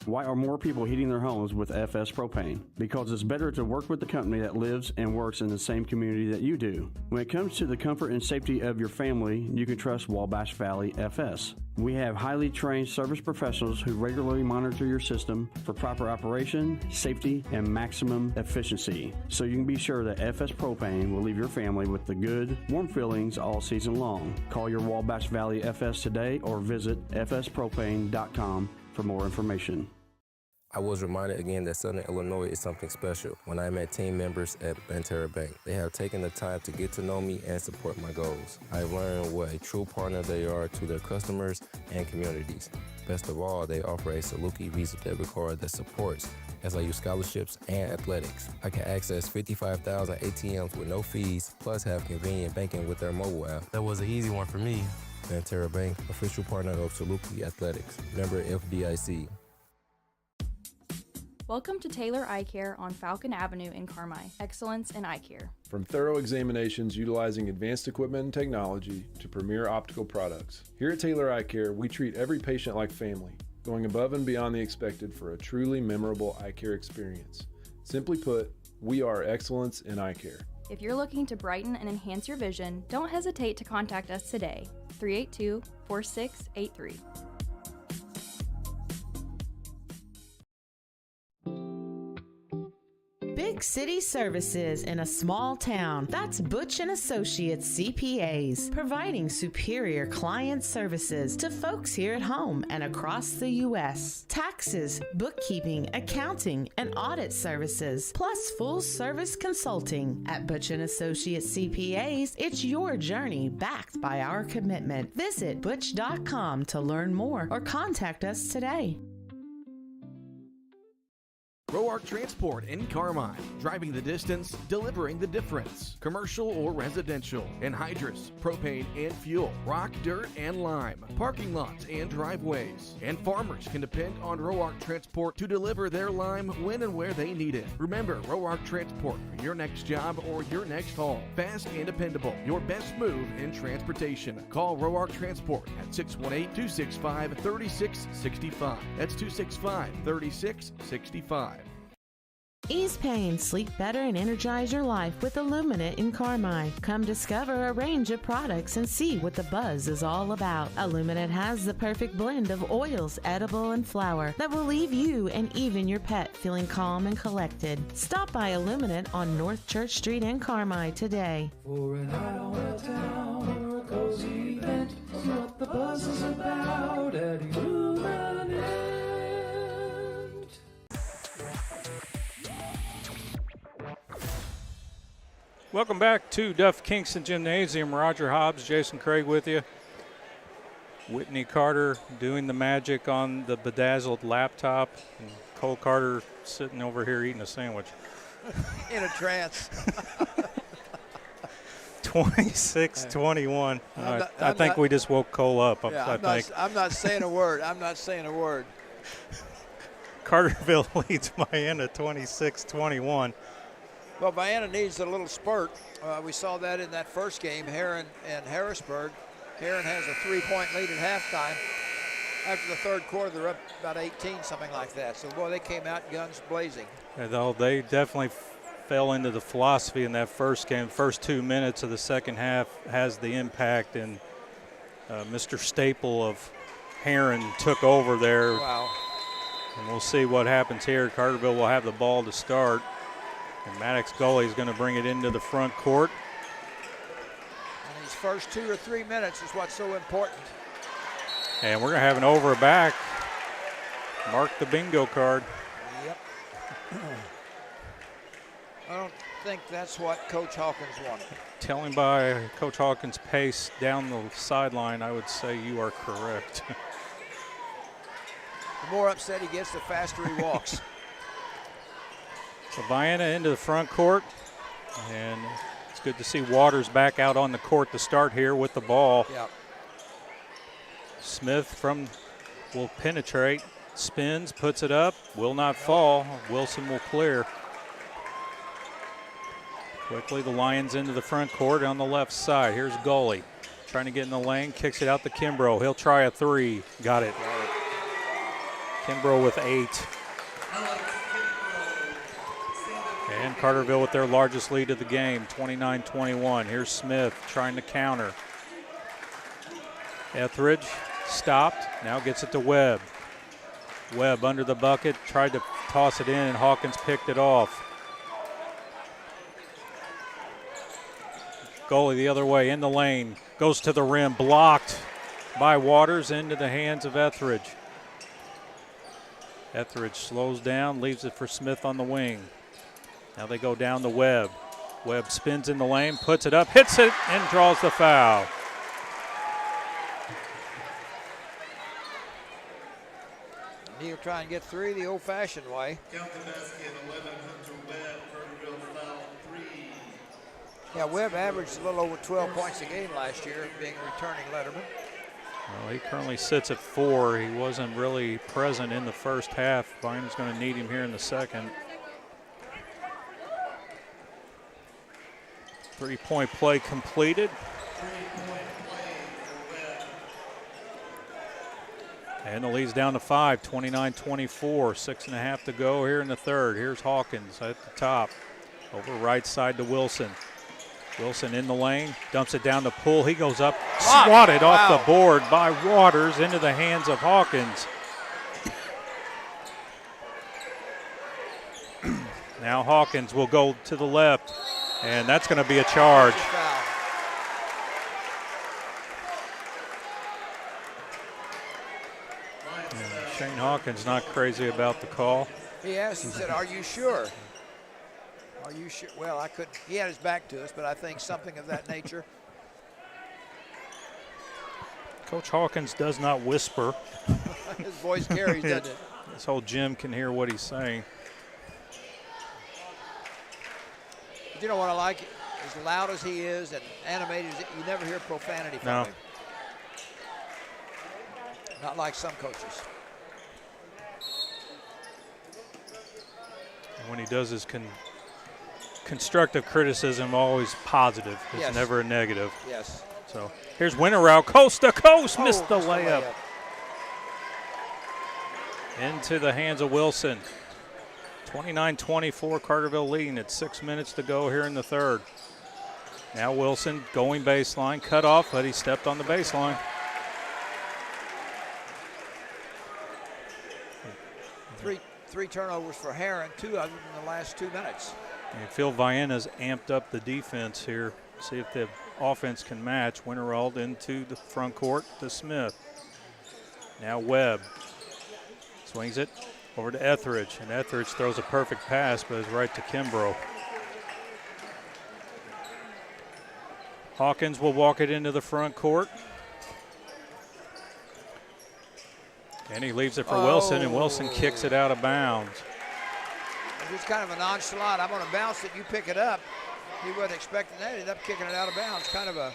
Why are more people heating their homes with FS Propane? Because it's better to work with the company that lives and works in the same community that you do. When it comes to the comfort and safety of your family, you can trust Wabash Valley FS. We have highly trained service professionals who regularly monitor your system for proper operation, safety, and maximum efficiency. So you can be sure that FS Propane will leave your family with the good, warm feelings all season long. Call your Wabash Valley FS today or visit fspropane.com for more information. I was reminded again that Southern Illinois is something special when I met team members at Banterra Bank. They have taken the time to get to know me and support my goals. I've learned what a true partner they are to their customers and communities. Best of all, they offer a Saluki Visa debit card that supports SIU scholarships and athletics. I can access 55,000 ATMs with no fees, plus have convenient banking with their mobile app. That was an easy one for me. Banterra Bank, official partner of Saluki Athletics, member FDIC. Welcome to Taylor Eye Care on Falcon Avenue in Carmi. Excellence in eye care. From thorough examinations utilizing advanced equipment and technology to premier optical products, here at Taylor Eye Care, we treat every patient like family, going above and beyond the expected for a truly memorable eye care experience. Simply put, we are excellence in eye care. If you're looking to brighten and enhance your vision, don't hesitate to contact us today. 382-4683. Big city services in a small town. That's Butch & Associates CPAs, providing superior client services to folks here at home and across the U.S. Taxes, bookkeeping, accounting, and audit services, plus full-service consulting. At Butch & Associates CPAs, it's your journey backed by our commitment. Visit butch.com to learn more or contact us today. Roark Transport in Carmi. Driving the distance, delivering the difference. Commercial or residential. Anhydrous, propane and fuel. Rock, dirt, and lime. Parking lots and driveways. And farmers can depend on Roark Transport to deliver their lime when and where they need it. Remember, Roark Transport for your next job or your next haul. Fast and dependable. Your best move in transportation. Call Roark Transport at 618-265-3665. That's 265-3665. Ease pain, sleep better, and energize your life with Illuminate in Carmi. Come discover a range of products and see what the buzz is all about. Illuminate has the perfect blend of oils, edible, and flower that will leave you and even your pet feeling calm and collected. Stop by Illuminate on North Church Street in Carmi today. For an eye on the town or a cozy event, see what the buzz is about at Illuminate. Welcome back to Duff Kingston Gymnasium. Roger Hobbs, Jason Craig with you. Whitney Carter doing the magic on the bedazzled laptop. And Cole Carter sitting over here eating a sandwich. In a trance. 26-21. I think we just woke Cole up. I'm not saying a word. I'm not saying a word. Carterville leads Vienna 26-21. Well, Vienna needs a little spurt. We saw that in that first game, Heron and Harrisburg. Heron has a 3-point lead at halftime. After the third quarter, they're up about 18, something like that. So, boy, they came out guns blazing. Though they definitely fell into the philosophy in that first game. First 2 minutes of the second half has the impact, and Mr. Staple of Heron took over there. Wow. And we'll see what happens here. Carterville will have the ball to start. And Maddox Gully is going to bring it into the front court. first 2 or 3 minutes is what's so important. And we're going to have an over back. Mark the bingo card. Yep. I don't think that's what Coach Hawkins wanted. Telling by Coach Hawkins' pace down the sideline, I would say you are correct. The more upset he gets, the faster he walks. So Vienna into the front court, and it's good to see Waters back out on the court to start here with the ball. Yep. Smith will penetrate, spins, puts it up, will not fall. Wilson will clear. Quickly, the Lions into the front court on the left side. Here's Gully trying to get in the lane, kicks it out to Kimbrough. He'll try a three. Got it. Kimbrough with 8. And Carterville with their largest lead of the game, 29-21. Here's Smith trying to counter. Etheridge stopped, now gets it to Webb. Webb under the bucket, tried to toss it in, and Hawkins picked it off. Goalie the other way, in the lane, goes to the rim, blocked by Waters, into the hands of Etheridge. Etheridge slows down, leaves it for Smith on the wing. Now they go down to Webb. Webb spins in the lane, puts it up, hits it, and draws the foul. He'll try and get 3 the old-fashioned way. Count the basket, 11, Hunter Webb, Carterville foul 3. Yeah, Webb averaged a little over 12 points a game last year, being a returning letterman. Well, he currently sits at 4. He wasn't really present in the first half. Vienna's going to need him here in the second. 3-point play completed. And the lead's down to 5, 29-24, 6.5 to go here in the third. Here's Hawkins at the top, over right side to Wilson. Wilson in the lane, dumps it down to Poole. He goes up, swatted off the board by Waters into the hands of Hawkins. Now Hawkins will go to the left, and that's going to be a charge. Shane Hawkins not crazy about the call. He asked, he said, "Are you sure? Are you sure?" Well, I couldn't. He had his back to us, but I think something of that nature. Coach Hawkins does not whisper. His voice carries, doesn't it? This whole gym can hear what he's saying. But you know what I like? As loud as he is and animated, you never hear profanity from him. Not like some coaches. And when he does his constructive criticism, always positive. It's never a negative. Yes. So here's Winterow, coast to coast, missed the layup. Into the hands of Wilson. 29-24, Carterville leading at 6 minutes to go here in the third. Now Wilson going baseline, cut off, but he stepped on the baseline. Three turnovers for Heron, 2 of them in the last 2 minutes. You feel Vienna's amped up the defense here. See if the offense can match. Winterald into the front court to Smith. Now Webb swings it over to Etheridge, and Etheridge throws a perfect pass, but is right to Kimbrough. Hawkins will walk it into the front court. And he leaves it for Wilson, and Wilson kicks it out of bounds. It's kind of a nonchalant. I'm going to bounce it, you pick it up. He wasn't expecting that. He ended up kicking it out of bounds. Kind of a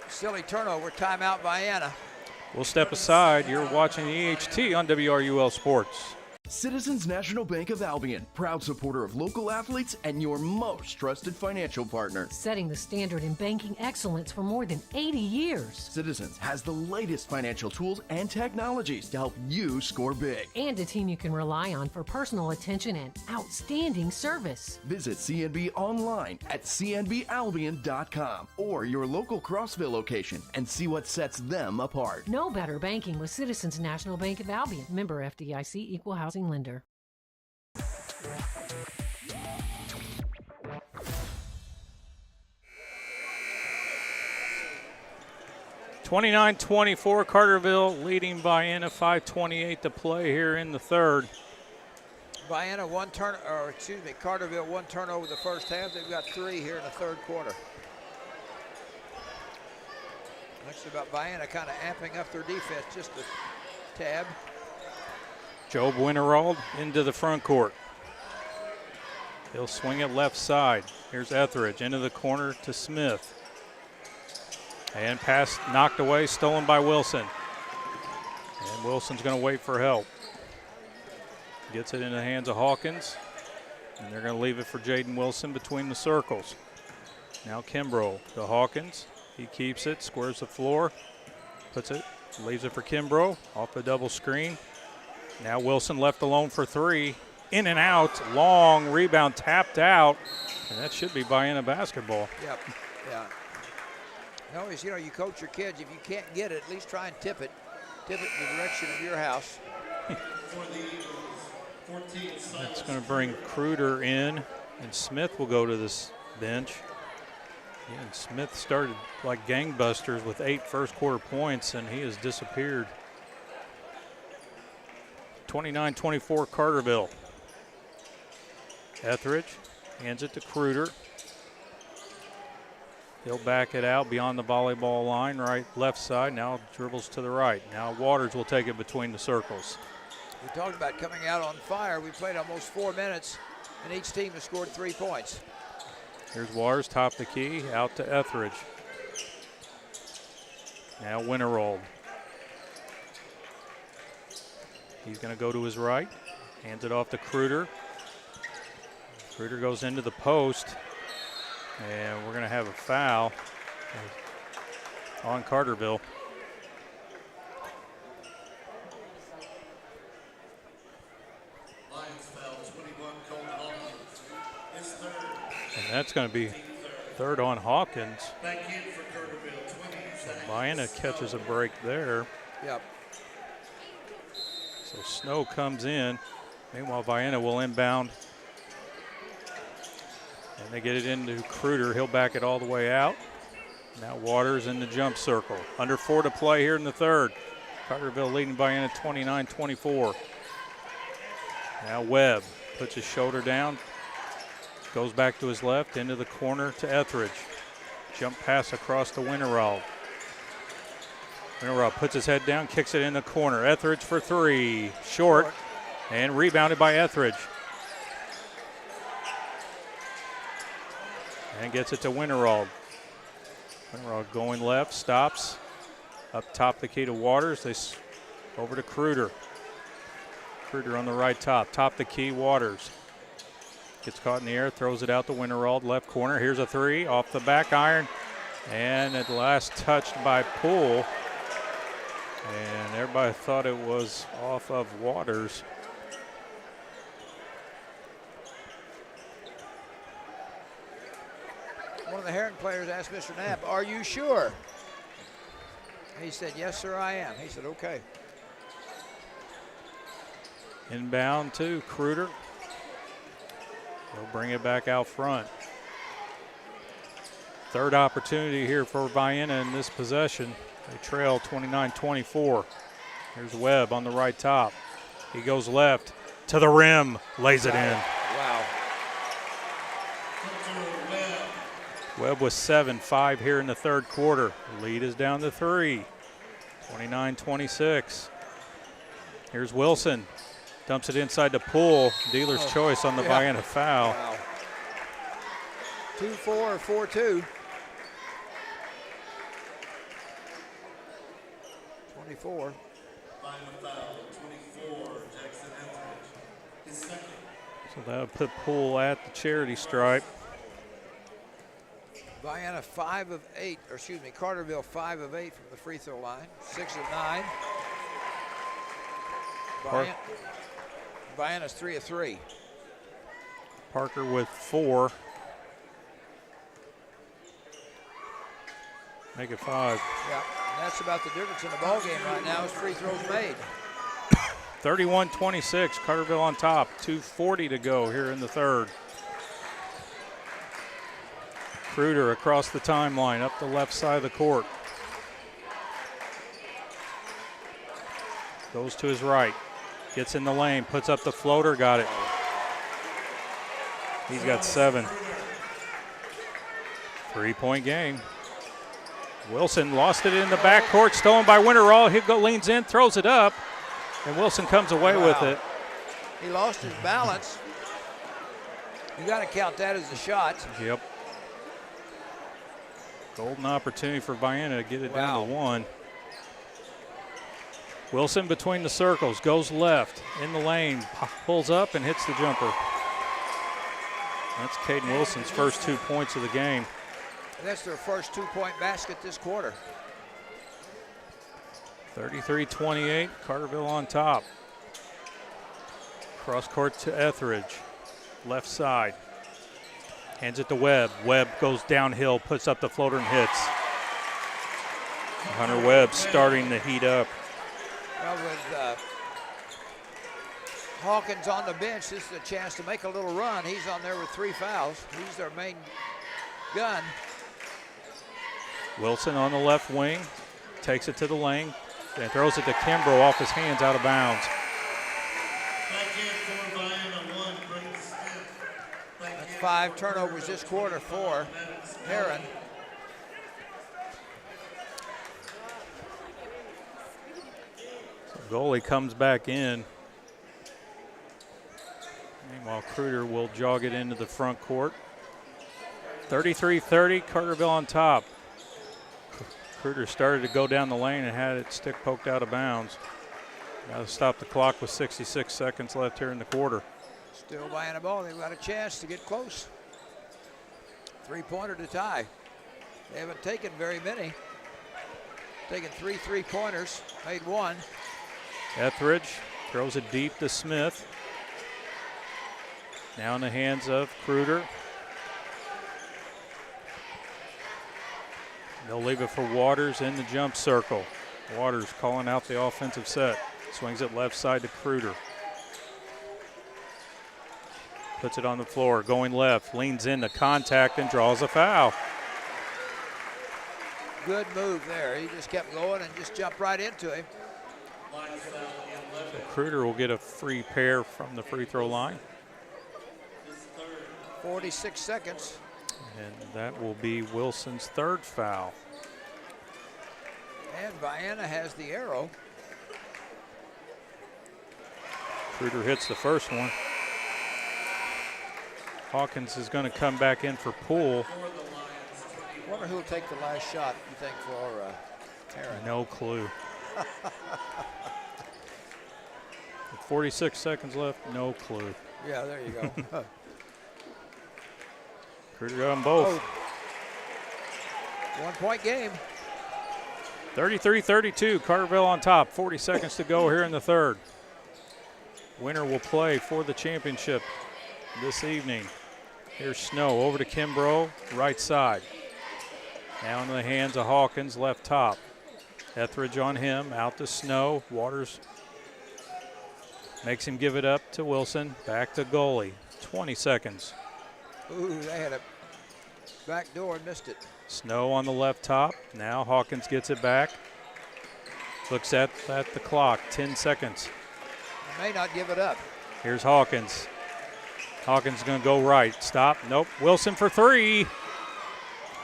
silly turnover. Timeout, Vienna. We'll step aside. You're watching EHT on WRUL Sports. Citizens National Bank of Albion, proud supporter of local athletes and your most trusted financial partner. Setting the standard in banking excellence for more than 80 years. Citizens has the latest financial tools and technologies to help you score big. And a team you can rely on for personal attention and outstanding service. Visit CNB online at cnbalbion.com or your local Crossville location and see what sets them apart. No better banking with Citizens National Bank of Albion. Member FDIC, Equal Housing Lender. 29-24, Carterville leading Vienna, 5:28 to play here in the third. Vienna Carterville one turnover the first half. They've got 3 here in the third quarter. Next about Vienna kind of amping up their defense just a tad. Job Winterald into the front court. He'll swing it left side. Here's Etheridge into the corner to Smith. And pass knocked away, stolen by Wilson. And Wilson's going to wait for help. Gets it in the hands of Hawkins. And they're going to leave it for Jaden Wilson between the circles. Now Kimbrough to Hawkins. He keeps it, squares the floor, puts it, leaves it for Kimbrough off the double screen. Now Wilson left alone for 3. In and out, long rebound tapped out. And that should be Vienna basketball. Yep, yeah. Always, you coach your kids. If you can't get it, at least try and tip it. Tip it in the direction of your house. That's going to bring Kruder in, and Smith will go to this bench. Yeah, and Smith started like gangbusters with 8 first quarter points, and he has disappeared. 29-24 Carterville. Etheridge hands it to Kruder. He'll back it out beyond the volleyball line, left side. Now dribbles to the right. Now Waters will take it between the circles. We talked about coming out on fire. We played almost 4 minutes, and each team has scored 3 points. Here's Waters, top the key, out to Etheridge. Now Winterald. He's going to go to his right, hands it off to Kruder. Kruder goes into the post, and we're going to have a foul on Carterville. And that's going to be third on Hawkins. So Vienna catches a break there. Yep. So Snow comes in. Meanwhile, Vienna will inbound. And they get it into Kruder. He'll back it all the way out. Now Waters in the jump circle. Under 4 to play here in the third. Carterville leading Vienna 29-24. Now Webb puts his shoulder down. Goes back to his left, into the corner to Etheridge. Jump pass across to Winterald. Winterald puts his head down, kicks it in the corner. Etheridge for 3, short, and rebounded by Etheridge. And gets it to Winterald. Winterald going left, stops. Up top the key to Waters. Over to Kruder. Kruder on the right top the key, Waters. Gets caught in the air, throws it out to Winterald, left corner. Here's a 3 off the back iron. And at last touched by Poole. And everybody thought it was off of Waters. One of the Herring players asked Mr. Knapp, "Are you sure?" He said, "Yes, sir, I am." He said, "Okay." Inbound to Kruder. He'll bring it back out front. Third opportunity here for Vienna in this possession. They trail 29-24. Here's Webb on the right top. He goes left to the rim, lays it in. Wow. Webb with 7, 5 here in the third quarter. Lead is down to 3. 29-26. Here's Wilson. Dumps it inside to Poole. Dealer's choice on the Vienna foul. Wow. 2-4 or 4-2. 24. So that would put Poole at the charity stripe. Vienna 5 of 8, or excuse me, Carterville 5 of 8 from the free throw line. 6 of 9. Vienna's 3 of 3. Parker with 4. Make it 5. Yeah, and that's about the difference in the ball game right now is free throws made. 31-26, Carterville on top. 2:40 to go here in the third. Kruder across the timeline, up the left side of the court. Goes to his right. Gets in the lane, puts up the floater, got it. He's got 7. 3-point game. Wilson lost it in the backcourt, stolen by Winterall. He leans in, throws it up, and Wilson comes away with it. He lost his balance. You got to count that as a shot. Yep. Golden opportunity for Vienna to get it down to 1. Wilson between the circles, goes left, in the lane, pulls up and hits the jumper. That's Caden Wilson's first 2 points of the game. And that's their first 2-point basket this quarter. 33-28, Carterville on top. Cross court to Etheridge, left side. Hands it to Webb. Webb goes downhill, puts up the floater and hits. Hunter Webb starting to heat up. Well, with Hawkins on the bench, this is a chance to make a little run. He's on there with 3 fouls. He's their main gun. Wilson on the left wing, takes it to the lane, and throws it to Kimbrough off his hands out of bounds. That's 5 turnovers this quarter for Heron. So goalie comes back in. Meanwhile, Kruger will jog it into the front court. 33-30, Carterville on top. Kruger started to go down the lane and had its stick poked out of bounds. Got to stop the clock with 66 seconds left here in the quarter. Still Vienna ball. They've got a chance to get close. 3-pointer to tie. They haven't taken very many. Taken 3 3-pointers, made 1. Etheridge throws it deep to Smith. Now in the hands of Kruger. They'll leave it for Waters in the jump circle. Waters calling out the offensive set. Swings it left side to Kruger. Puts it on the floor, going left, leans into contact and draws a foul. Good move there. He just kept going and just jumped right into him. So Kruger will get a free pair from the free throw line. 46 seconds. And that will be Wilson's 3rd foul. And Vienna has the arrow. Kruger hits the first one. Hawkins is going to come back in for Poole. Wonder who'll take the last shot, you think, for Heron? No clue. With 46 seconds left, no clue. Yeah, there you go. Kruger got them both. 1-point game. 33-32, Carterville on top. 40 seconds to go here in the 3rd. Winner will play for the championship this evening. Here's Snow over to Kimbrough, right side. Now in the hands of Hawkins, left top. Etheridge on him, out to Snow. Waters makes him give it up to Wilson. Back to goalie. 20 seconds. Ooh, they had a back door and missed it. Snow on the left top. Now Hawkins gets it back. Looks at the clock. 10 seconds. They may not give it up. Here's Hawkins. Hawkins going to go right. Stop. Nope. Wilson for 3.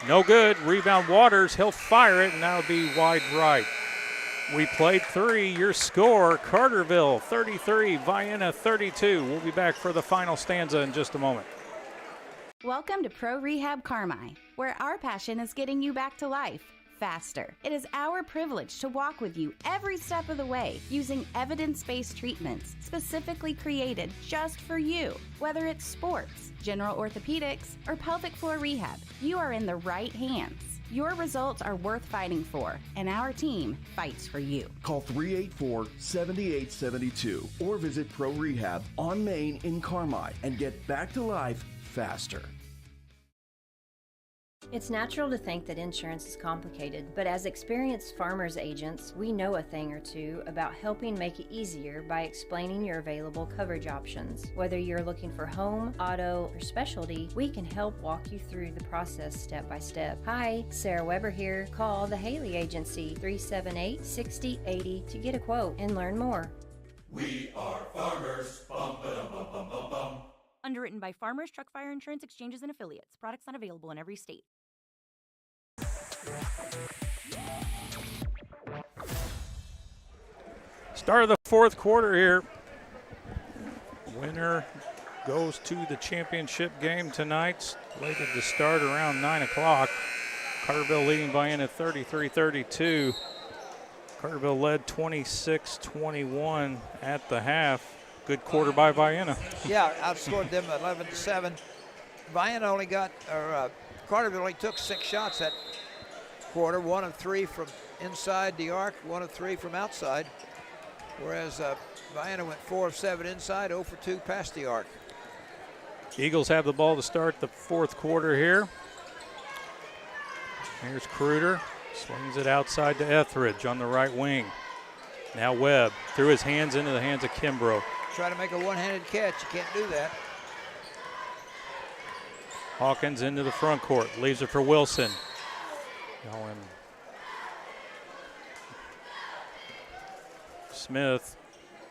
No good. Rebound Waters. He'll fire it, and that'll be wide right. We played 3. Your score, Carterville 33, Vienna 32. We'll be back for the final stanza in just a moment. Welcome to Pro Rehab Carmi, where our passion is getting you back to life faster. It is our privilege to walk with you every step of the way using evidence-based treatments specifically created just for you. Whether it's sports, general orthopedics, or pelvic floor rehab, you are in the right hands. Your results are worth fighting for, and our team fights for you. Call 384-7872 or visit Pro Rehab on Main in Carmi and get back to life faster. It's natural to think that insurance is complicated, but as experienced farmers agents, we know a thing or two about helping make it easier by explaining your available coverage options. Whether you're looking for home, auto, or specialty, we can help walk you through the process step by step. Hi, Sarah Weber here. Call the Haley Agency 378-6080 to get a quote and learn more. We are farmers. Bum, ba-dum, bum, bum, bum, bum. Underwritten by Farmers Truck Fire Insurance Exchanges and Affiliates. Products not available in every state. Start of the fourth quarter here. Winner goes to the championship game tonight. Slated to start around 9 o'clock. Carterville leading Vienna 33-32. Carterville led 26-21 at the half. Good quarter by Vienna. Yeah, outscored them 11-7. Vienna only got, Carterville only took 6 shots that quarter, 1 of 3 from inside the arc, 1 of 3 from outside, whereas Vienna went 4 of 7 inside, 0 for 2 past the arc. Eagles have the ball to start the fourth quarter here. Here's Kruder, swings it outside to Etheridge on the right wing. Now Webb threw his hands into the hands of Kimbrough. Try to make a one-handed catch, you can't do that. Hawkins into the front court, leaves it for Wilson. Smith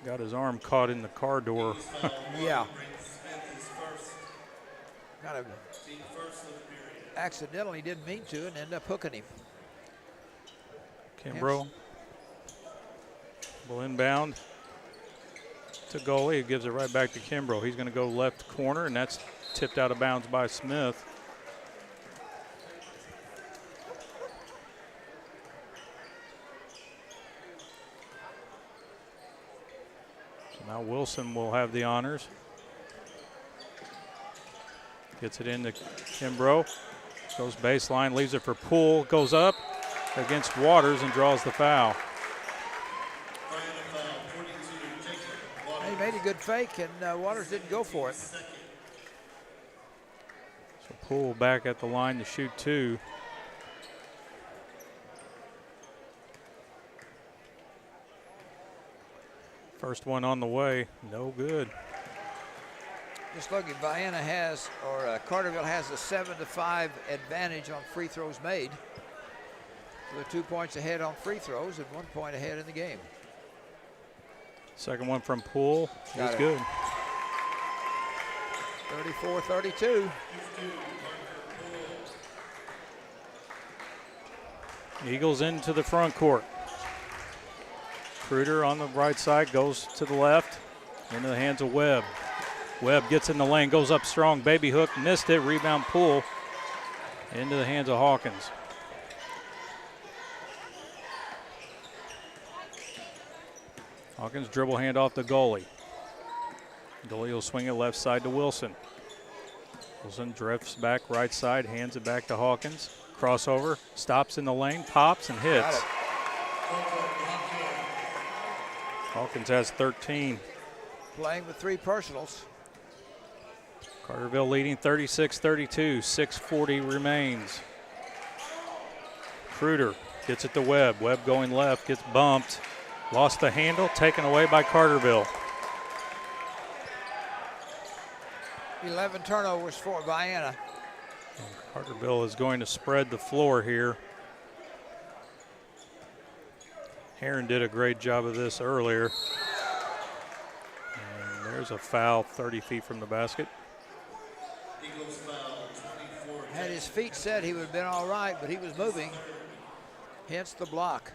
got his arm caught in the car door. Yeah. Kind of accidentally didn't mean to and ended up hooking him. Kimbrough will inbound to goalie. He gives it right back to Kimbrough. He's going to go left corner, and that's tipped out of bounds by Smith. So now Wilson will have the honors. Gets it into Kimbrough. Goes baseline, leaves it for Poole. Goes up against Waters and draws the foul. He made a good fake, and Waters didn't go for it. So Poole back at the line to shoot 2. First one on the way, no good. Just looking, Vienna has, or Carterville has a 7-5 advantage on free throws made. So they're 2 points ahead on free throws and 1 point ahead in the game. Second one from Poole is good. 34-32. Eagles into the front court. Kruder on the right side goes to the left, into the hands of Webb. Webb gets in the lane, goes up strong, baby hook, missed it, rebound Poole into the hands of Hawkins. Hawkins dribble hand off the goalie. Goalie will swing it left side to Wilson. Wilson drifts back right side, hands it back to Hawkins. Crossover, stops in the lane, pops and hits. Hawkins has 13. Playing with 3 personals. Carterville leading 36-32, 6:40 remains. Kruder gets it to Webb. Webb going left, gets bumped. Lost the handle, taken away by Carterville. 11 turnovers for Vienna. Carterville is going to spread the floor here. Heron did a great job of this earlier. And there's a foul 30 feet from the basket. Had his feet set, he would have been all right, but he was moving, hence the block.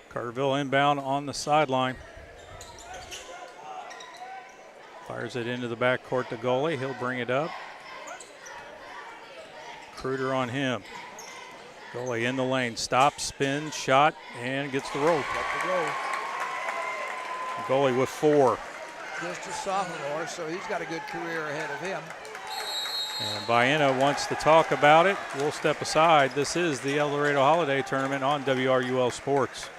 Carterville inbound on the sideline. Fires it into the backcourt to goalie. He'll bring it up. Kruder on him. Goalie in the lane. Stops, spins, shot, and gets the roll. Goalie with 4. Just a sophomore, so he's got a good career ahead of him. And Vienna wants to talk about it. We'll step aside. This is the El Dorado Holiday Tournament on WRUL Sports.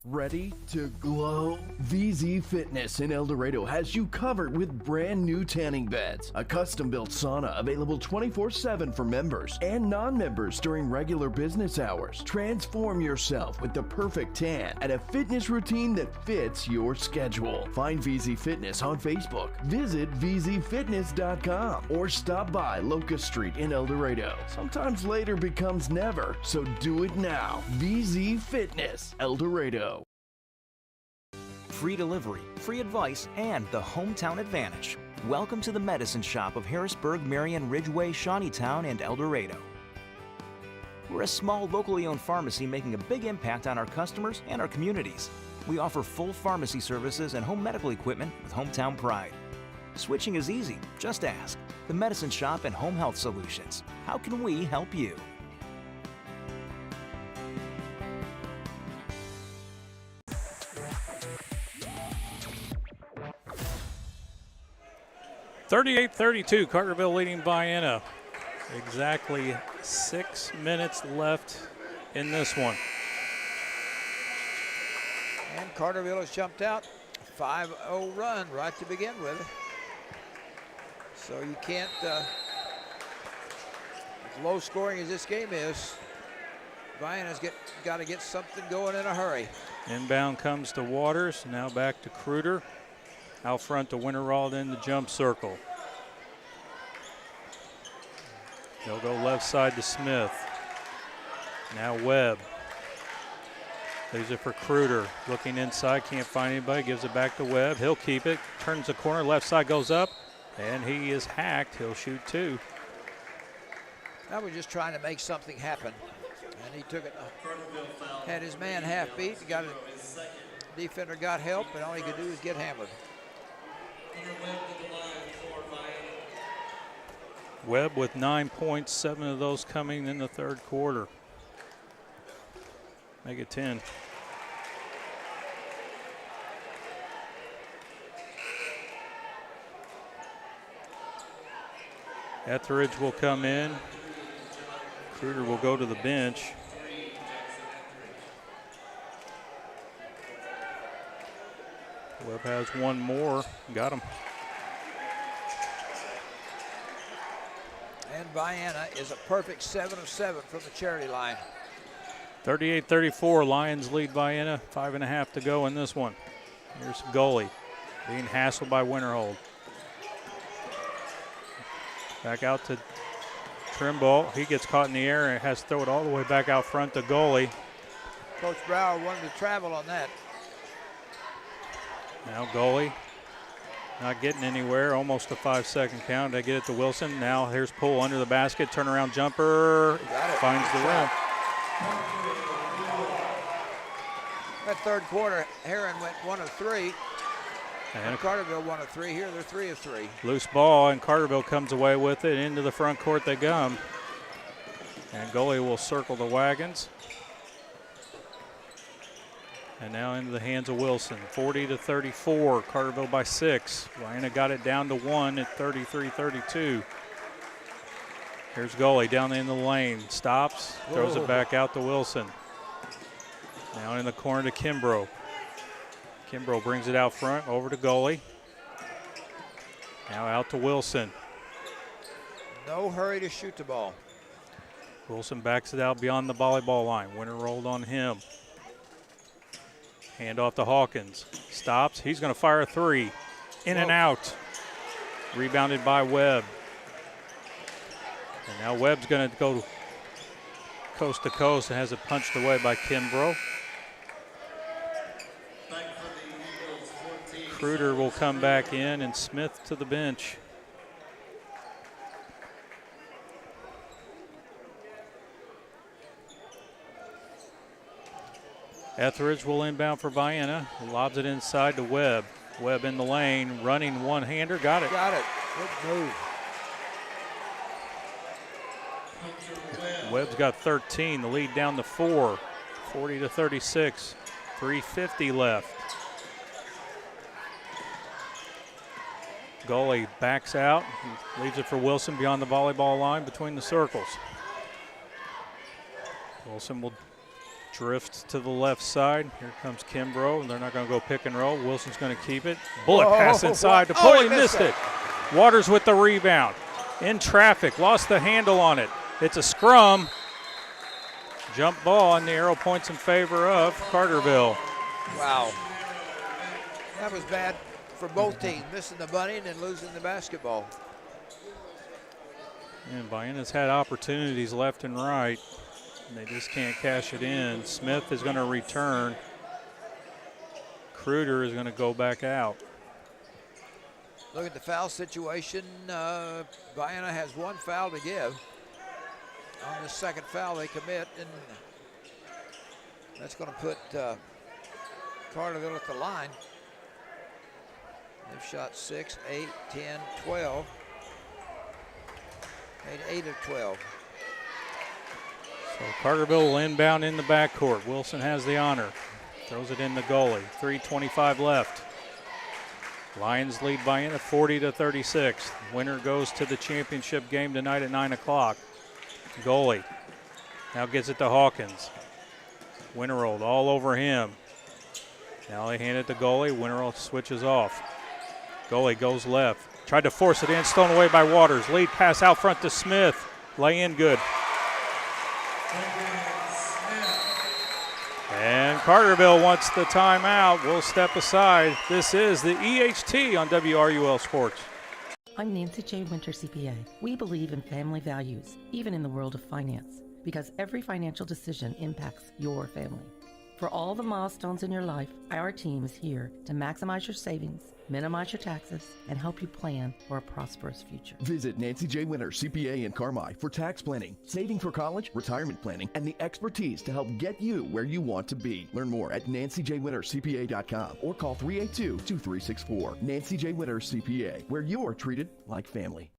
Ready to glow? VZ Fitness in El Dorado has you covered with brand new tanning beds. A custom-built sauna available 24/7 for members and non-members during regular business hours. Transform yourself with the perfect tan and a fitness routine that fits your schedule. Find VZ Fitness on Facebook. Visit vzfitness.com or stop by Locust Street in El Dorado. Sometimes later becomes never, so do it now. VZ Fitness, El Dorado. Free delivery, free advice, and the hometown advantage. Welcome to the Medicine Shop of Harrisburg, Marion, Ridgeway, Shawneetown, and El Dorado. We're a small, locally owned pharmacy making a big impact on our customers and our communities. We offer full pharmacy services and home medical equipment with hometown pride. Switching is easy, just ask. The Medicine Shop and Home Health Solutions. How can we help you? (38-32), Carterville leading Vienna. Exactly 6 minutes left in this one. And Carterville has jumped out. 5-0 run right to begin with. So you can't, as low scoring as this game is, Vienna's got to get something going in a hurry. Inbound comes to Waters, now back to Kruder. Out front to Winterald in the jump circle. They'll go left side to Smith. Now Webb. Leaves it for Kruder. Looking inside, can't find anybody. Gives it back to Webb. He'll keep it. Turns the corner. Left side goes up. And he is hacked. He'll shoot two. That was just trying to make something happen. And he took it. Had his man half beat. Got it. Defender got help, and all he could do was get hammered. Webb with 9 points, 7 of those coming in the third quarter. Make it 10. Etheridge will come in. Kruder will go to the bench. Webb has one more. Got him. And Vienna is a perfect 7 of 7 from the charity line. 38-34, Lions lead Vienna. 5.5 to go in this one. Here's goalie being hassled by Winterhold. Back out to Trimble. He gets caught in the air and has to throw it all the way back out front to goalie. Coach Brower wanted to travel on that. Now goalie not getting anywhere, almost a 5-second count. They get it to Wilson. Now here's Poole under the basket, turnaround jumper, finds the rim. That third quarter, Heron went 1 of 3. And Carterville 1 of 3. Here they're 3 of 3. Loose ball, and Carterville comes away with it. Into the front court they come. And goalie will circle the wagons. And now into the hands of Wilson. 40-34, Carterville by 6. Vienna got it down to 1 at 33-32. Here's goalie down in the lane. Stops, throws it back out to Wilson. Now in the corner to Kimbrough. Kimbrough brings it out front, over to goalie. Now out to Wilson. No hurry to shoot the ball. Wilson backs it out beyond the volleyball line. Winter rolled on him. Hand off to Hawkins. Stops. He's going to fire a three. In and out. Rebounded by Webb. And now Webb's going to go coast to coast and has it punched away by Kimbrough. Kruder will come back in and Smith to the bench. Etheridge will inbound for Vienna. Lobs it inside to Webb. Webb in the lane, running one-hander. Got it. Got it. Good move. Webb's got 13. The lead down to 4. 40-36. 3:50 left. Goalie backs out. Leaves it for Wilson beyond the volleyball line between the circles. Wilson will drifts to the left side. Here comes Kimbrough, and they're not going to go pick and roll. Wilson's going to keep it. Bullet pass inside to Pulley, missed it. Waters with the rebound. In traffic, lost the handle on it. It's a scrum. Jump ball, and the arrow points in favor of Carterville. Wow. That was bad for both teams, missing the bunny and then losing the basketball. And Vienna's had opportunities left and right. And they just can't cash it in. Smith is going to return. Kruger is going to go back out. Look at the foul situation. Vienna has one foul to give. On the second foul they commit, and that's going to put Carterville at the line. They've shot 6, 8, 10, 12. Made 8 of 12. So Carterville will inbound in the backcourt. Wilson has the honor. Throws it in the goalie. 3:25 left. Lions lead Vienna 40-36. Winner goes to the championship game tonight at 9 o'clock. Goalie now gets it to Hawkins. Winterold all over him. Now they hand it to goalie. Winterold switches off. Goalie goes left. Tried to force it in, stolen away by Waters. Lead pass out front to Smith. Lay in good. And Carterville wants the timeout. We'll step aside. This is the EHT on WRUL Sports. I'm Nancy J. Winter, CPA. We believe in family values, even in the world of finance, because every financial decision impacts your family. For all the milestones in your life, our team is here to maximize your savings, minimize your taxes, and help you plan for a prosperous future. Visit Nancy J. Winter, CPA in Carmi for tax planning, saving for college, retirement planning, and the expertise to help get you where you want to be. Learn more at nancyjwintercpa.com or call 382-2364. Nancy J. Winter, CPA, where you're treated like family.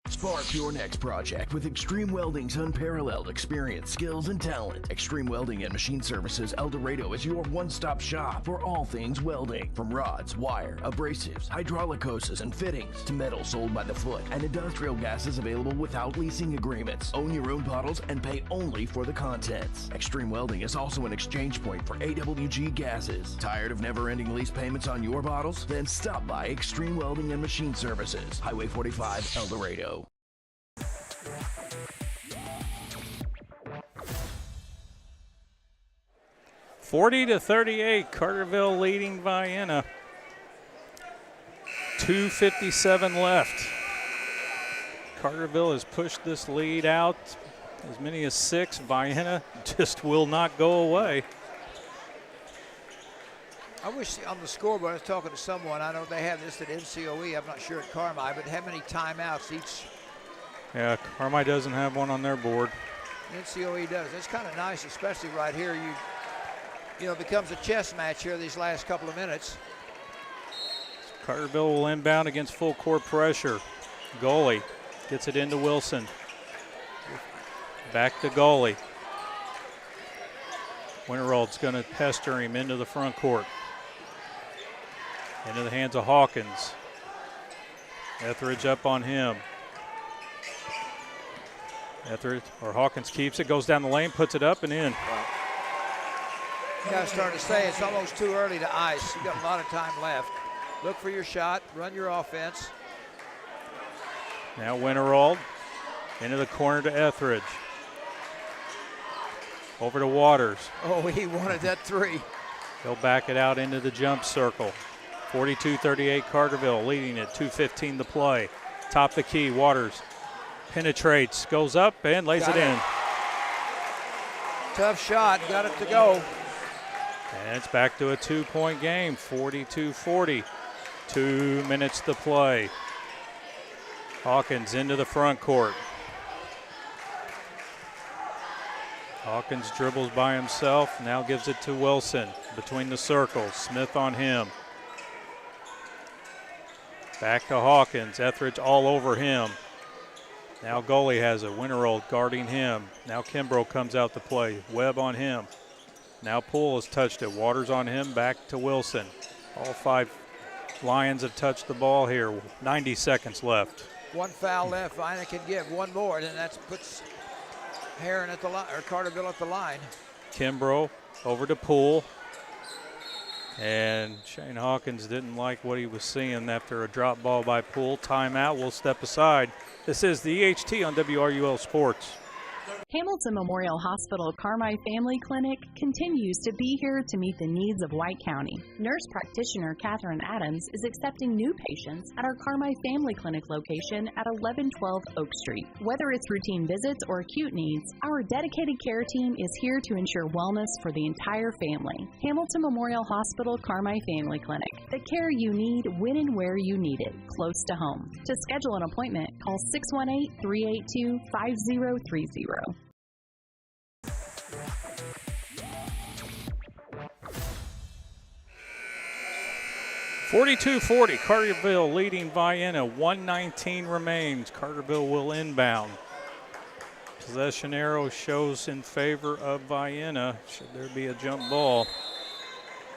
Spark your next project with Extreme Welding's unparalleled experience, skills, and talent. Extreme Welding and Machine Services El Dorado is your one-stop shop for all things welding. From rods, wire, abrasives, hydraulic hoses, and fittings to metal sold by the foot and industrial gases available without leasing agreements. Own your own bottles and pay only for the contents. Extreme Welding is also an exchange point for AWG gases. Tired of never-ending lease payments on your bottles? Then stop by Extreme Welding and Machine Services, Highway 45, El Dorado. 40-38, Carterville leading Vienna. 2:57 left. Carterville has pushed this lead out as many as 6. Vienna just will not go away. I wish on the scoreboard, I was talking to someone, I know they have this at NCOE, I'm not sure at Carmi, but how many timeouts each? Yeah, Carmi doesn't have one on their board. NCOE does. It's kind of nice, especially right here. You know, it becomes a chess match here these last couple of minutes. Carterville will inbound against full court pressure. Goalie gets it into Wilson. Back to goalie. Winterold's going to pester him into the front court. Into the hands of Hawkins. Etheridge up on him. Hawkins keeps it, goes down the lane, puts it up and in. Yeah, I was starting to say it's almost too early to ice. You got a lot of time left. Look for your shot, run your offense. Now Winterold into the corner to Etheridge. Over to Waters. Oh, he wanted that three. He'll back it out into the jump circle. 42-38 Carterville leading it, 2:15 to play. Top the key, Waters penetrates, goes up and lays it in. Tough shot, got it to go. And it's back to a 2-point game, 42-40. 2 minutes to play. Hawkins into the front court. Hawkins dribbles by himself, now gives it to Wilson between the circles. Smith on him. Back to Hawkins, Etheridge all over him. Now goalie has it, Winterold guarding him. Now Kimbrough comes out to play, Webb on him. Now Poole has touched it, Waters on him, back to Wilson. All 5 Lions have touched the ball here, 90 seconds left. One foul left, Vienna can give one more, and that puts Heron at the line, or Carterville at the line. Kimbrough over to Poole. And Shane Hawkins didn't like what he was seeing after a drop ball by Poole. Timeout, we'll step aside. This is the EHT on WRUL Sports. Hamilton Memorial Hospital Carmi Family Clinic continues to be here to meet the needs of White County. Nurse practitioner Catherine Adams is accepting new patients at our Carmi Family Clinic location at 1112 Oak Street. Whether it's routine visits or acute needs, our dedicated care team is here to ensure wellness for the entire family. Hamilton Memorial Hospital Carmi Family Clinic. The care you need when and where you need it, close to home. To schedule an appointment, call 618-382-5030. 42-40, Carterville leading Vienna. 1:19 remains. Carterville will inbound. Possession arrow shows in favor of Vienna. Should there be a jump ball.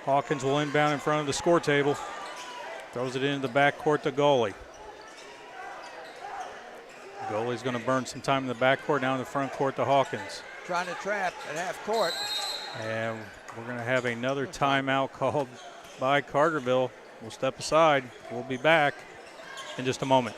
Hawkins will inbound in front of the score table. Throws it into the backcourt to goalie. Goalie's going to burn some time in the backcourt, down in the front court to Hawkins. Trying to trap at half court. And we're going to have another timeout called by Carterville. We'll step aside. We'll be back in just a moment.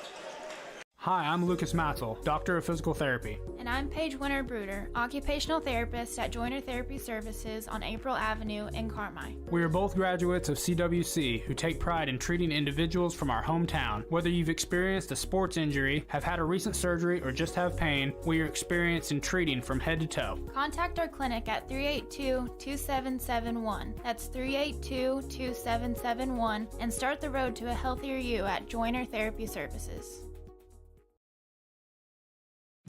Hi, I'm Lucas Matzel, Doctor of Physical Therapy. And I'm Paige Winter-Bruder, Occupational Therapist at Joiner Therapy Services on April Avenue in Carmi. We are both graduates of CWC who take pride in treating individuals from our hometown. Whether you've experienced a sports injury, have had a recent surgery, or just have pain, we are experienced in treating from head to toe. Contact our clinic at 382-2771. That's 382-2771, and start the road to a healthier you at Joiner Therapy Services.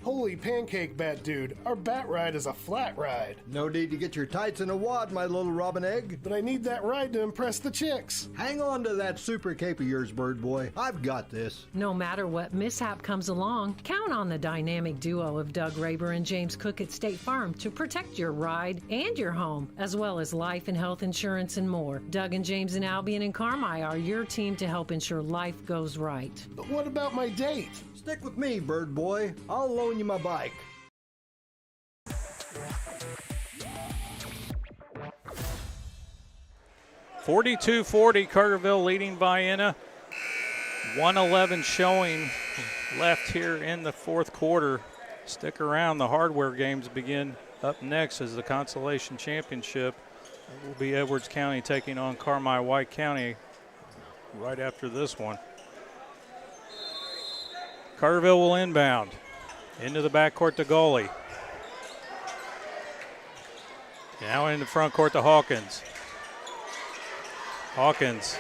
Holy pancake bat dude, our bat ride is a flat ride. No need to get your tights in a wad, my little robin egg. But I need that ride to impress the chicks. Hang on to that super cape of yours, bird boy. I've got this. No matter what mishap comes along, count on the dynamic duo of Doug Raber and James Cook at State Farm to protect your ride and your home, as well as life and health insurance and more. Doug and James and Albion and Carmi are your team to help ensure life goes right. But what about my date? Stick with me, bird boy. I'll loan you my bike. (42-40), Carterville leading Vienna. 1:11 showing left here in the fourth quarter. Stick around. The hardware games begin up next as the Consolation Championship. It will be Edwards County taking on Carmi White County right after this one. Carterville will inbound into the backcourt to goalie. Now in the front court to Hawkins. Hawkins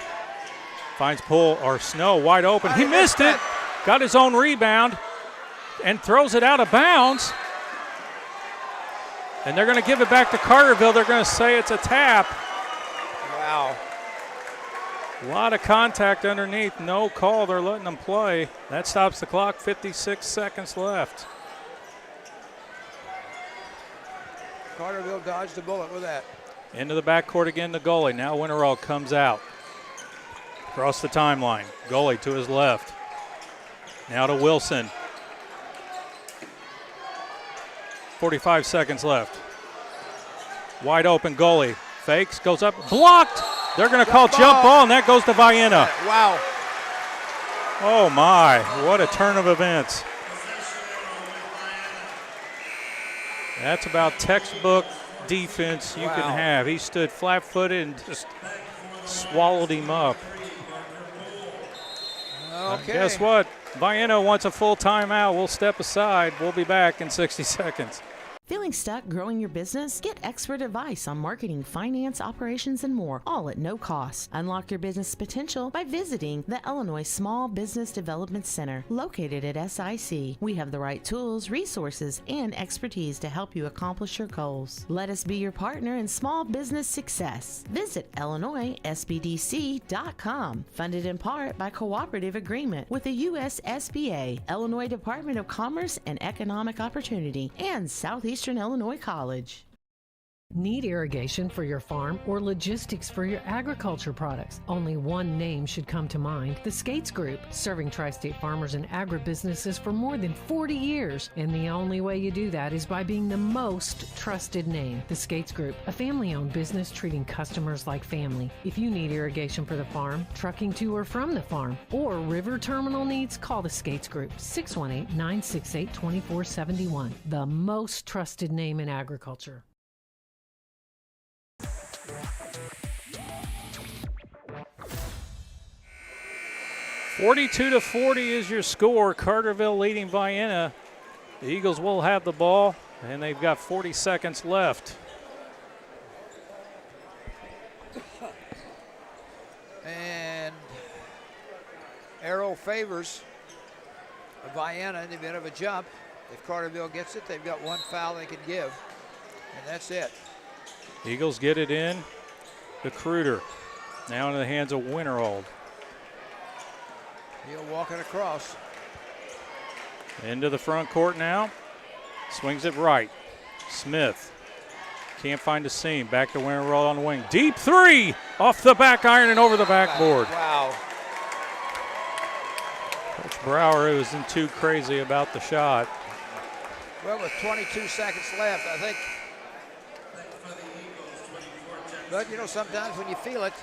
finds Poole or Snow wide open. He missed it. Got his own rebound and throws it out of bounds. And they're going to give it back to Carterville. They're going to say it's a tap. Wow. A lot of contact underneath. No call. They're letting them play. That stops the clock. 56 seconds left. Carterville dodged a bullet with that. Into the backcourt again, the goalie. Now Winterall comes out. Across the timeline. Goalie to his left. Now to Wilson. 45 seconds left. Wide open goalie. Fakes, goes up, blocked. They're going to call jump ball, and that goes to Vienna. Wow. Oh, my. What a turn of events. That's about textbook defense you can have. He stood flat-footed and just swallowed him up. Okay. Guess what? Vienna wants a full timeout. We'll step aside. We'll be back in 60 seconds. Feeling stuck growing your business? Get expert advice on marketing, finance, operations, and more, all at no cost. Unlock your business potential by visiting the Illinois Small Business Development Center, located at SIC. We have the right tools, resources, and expertise to help you accomplish your goals. Let us be your partner in small business success. Visit IllinoisSBDC.com, funded in part by cooperative agreement with the U.S. SBA, Illinois Department of Commerce and Economic Opportunity, and Southeastern Illinois College. Need irrigation for your farm or logistics for your agriculture products? Only one name should come to mind, the Skates Group, serving tri-state farmers and agribusinesses for more than 40 years. And the only way you do that is by being the most trusted name, the Skates Group, a family-owned business treating customers like family. If you need irrigation for the farm, trucking to or from the farm, or river terminal needs, call the Skates Group, 618-968-2471, the most trusted name in agriculture. 42-40 is your score. Carterville leading Vienna. The Eagles will have the ball, and they've got 40 seconds left. And arrow favors Vienna in the event of a jump. If Carterville gets it, they've got one foul they can give, and that's it. Eagles get it in. The Kruder now into the hands of Winterhold. He'll walk it across. Into the front court now. Swings it right. Smith can't find a seam. Back to Winterhold on the wing. Deep three off the back iron and over the backboard. Wow. Coach Brower isn't too crazy about the shot. Well, with 22 seconds left, I think. But, you know, sometimes when you feel it,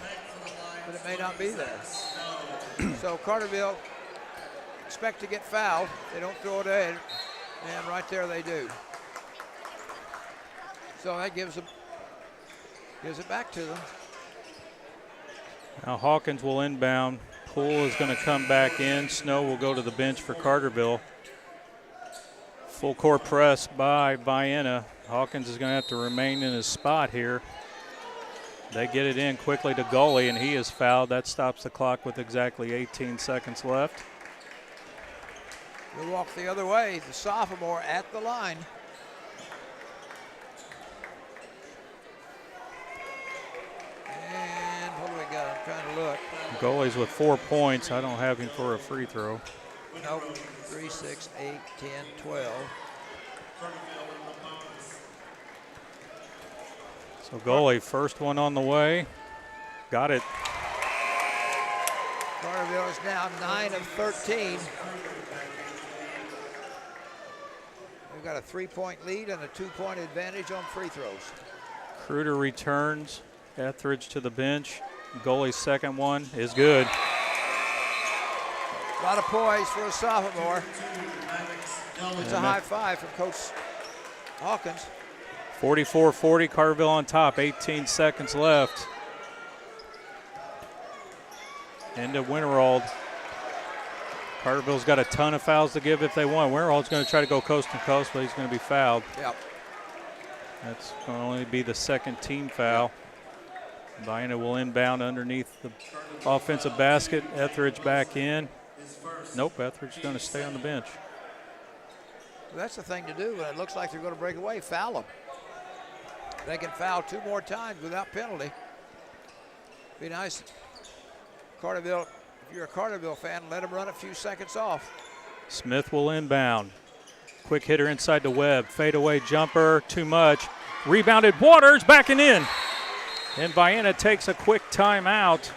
but it may not be there. So Carterville expect to get fouled. They don't throw it in, and right there they do. So that gives it back to them. Now Hawkins will inbound. Poole is going to come back in. Snow will go to the bench for Carterville. Full court press by Vienna. Hawkins is going to have to remain in his spot here. They get it in quickly to Gully, and he is fouled. That stops the clock with exactly 18 seconds left. We'll walk the other way. The sophomore at the line. And what do we got? I'm trying to look. Gully's with 4 points. I don't have him for a free throw. Nope. 3, 6, 8, 10, 12. So Gully, first one on the way. Got it. Carterville is now 9 of 13. We've got a 3-point lead and a 2-point advantage on free throws. Kruder returns. Etheridge to the bench. Gully's second one is good. A lot of poise for a sophomore. It's a high five from Coach Hawkins. 44-40, Carterville on top, 18 seconds left. Into Winterhold. Carterville's got a ton of fouls to give if they want. Winterhold's going to try to go coast to coast, but he's going to be fouled. Yep. That's going to only be the second team foul. Vienna will inbound underneath the offensive basket. Etheridge back in. Nope, Etheridge is going to stay on the bench. Well, that's the thing to do when it looks like they're going to break away. Foul them. They can foul 2 more times without penalty. Be nice. Carterville, if you're a Carterville fan, let them run a few seconds off. Smith will inbound. Quick hitter inside the Webb. Fadeaway jumper, too much. Rebounded Waters, backing in. And Vienna takes a quick timeout.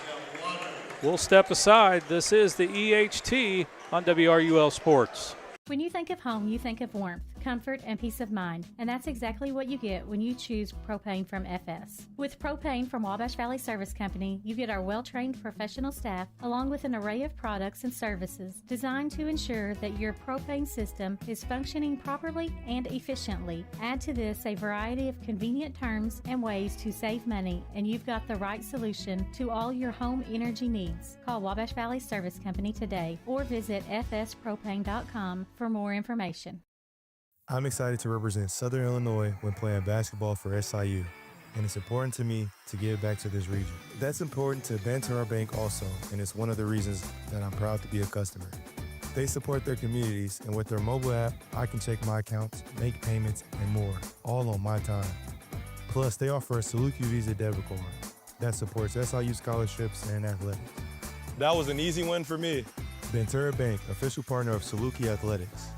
We'll step aside. This is the EHT on WRUL Sports. When you think of home, you think of warmth, comfort, and peace of mind. And that's exactly what you get when you choose propane from FS. With propane from Wabash Valley Service Company, you get our well-trained professional staff along with an array of products and services designed to ensure that your propane system is functioning properly and efficiently. Add to this a variety of convenient terms and ways to save money, and you've got the right solution to all your home energy needs. Call Wabash Valley Service Company today or visit fspropane.com for more information. I'm excited to represent Southern Illinois when playing basketball for SIU, and it's important to me to give back to this region. That's important to Banterra Bank also, and it's one of the reasons that I'm proud to be a customer. They support their communities, and with their mobile app, I can check my accounts, make payments, and more, all on my time. Plus, they offer a Saluki Visa debit card that supports SIU scholarships and athletics. That was an easy win for me. Banterra Bank, official partner of Saluki Athletics.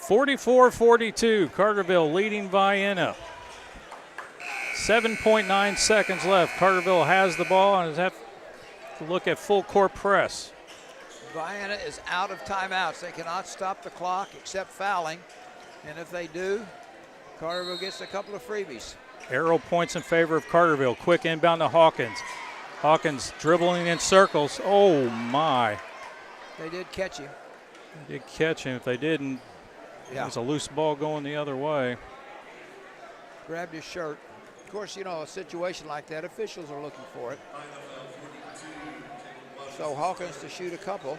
44-42, Carterville leading Vienna. 7.9 seconds left. Carterville has the ball and has to look at full court press. Vienna is out of timeouts. They cannot stop the clock except fouling. And if they do, Carterville gets a couple of freebies. Arrow points in favor of Carterville. Quick inbound to Hawkins. Hawkins dribbling in circles. Oh, my. They did catch him. They did catch him. If they didn't, it was a loose ball going the other way. Grabbed his shirt. Of course, you know, a situation like that, officials are looking for it. So Hawkins to shoot a couple.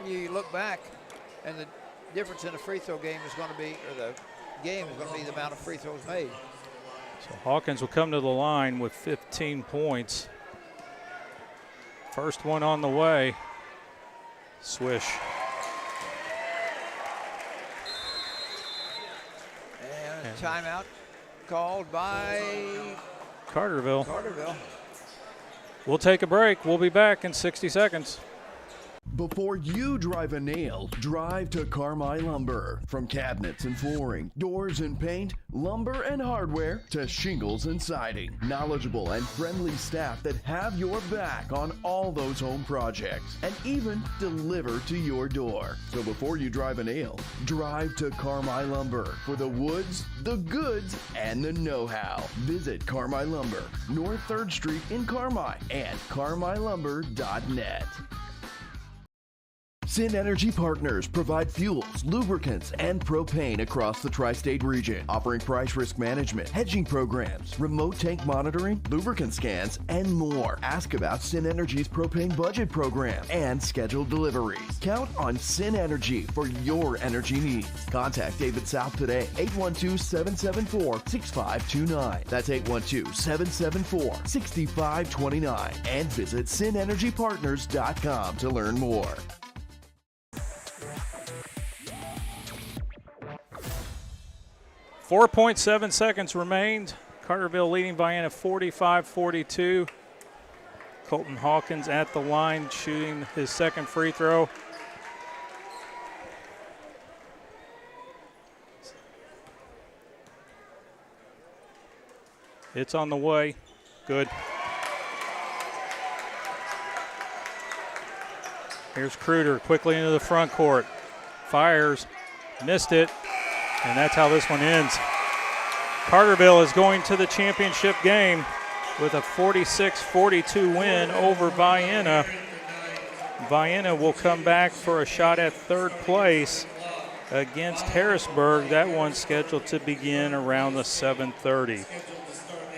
You look back, and the difference in the free throw game is going to be, or the game is going to be the amount of free throws made. So Hawkins will come to the line with 15 points. First one on the way. Swish. And timeout called by Carterville. Carterville. We'll take a break. We'll be back in 60 seconds. Before you drive a nail, drive to Carmi Lumber. From cabinets and flooring, doors and paint, lumber and hardware, to shingles and siding. Knowledgeable and friendly staff that have your back on all those home projects and even deliver to your door. So before you drive a nail, drive to Carmi Lumber for the woods, the goods, and the know-how. Visit Carmi Lumber, North 3rd Street in Carmi, and carmilumber.net. Sin Energy Partners provide fuels, lubricants, and propane across the tri-state region, offering price risk management, hedging programs, remote tank monitoring, lubricant scans, and more. Ask about Sin Energy's propane budget program and scheduled deliveries. Count on Sin Energy for your energy needs. Contact David South today, 812-774-6529. That's 812-774-6529. And visit sinenergypartners.com to learn more. 4.7 seconds remained. Carterville leading Vienna 45-42. Colton Hawkins at the line shooting his second free throw. It's on the way. Good. Here's Kruder quickly into the front court. Fires. Missed it. And that's how this one ends. Carterville is going to the championship game with a 46-42 win over Vienna. Vienna will come back for a shot at third place against Harrisburg. That one's scheduled to begin around the 7:30.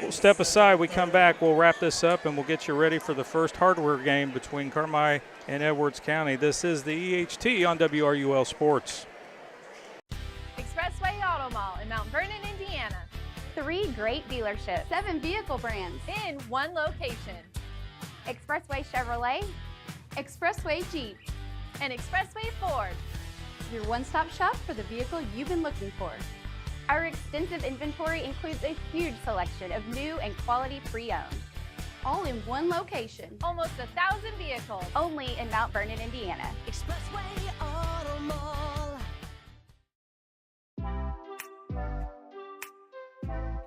We'll step aside. We come back. We'll wrap this up, and we'll get you ready for the first hardware game between Carmi and Edwards County. This is the EHT on WRUL Sports. Expressway Auto Mall in Mount Vernon, Indiana. 3 great dealerships, 7 vehicle brands in one location. Expressway Chevrolet, Expressway Jeep, and Expressway Ford. your one-stop shop for the vehicle you've been looking for. Our extensive inventory includes a huge selection of new and quality pre-owned. All in one location. Almost 1,000 vehicles. Only in Mount Vernon, Indiana. Expressway Auto Mall.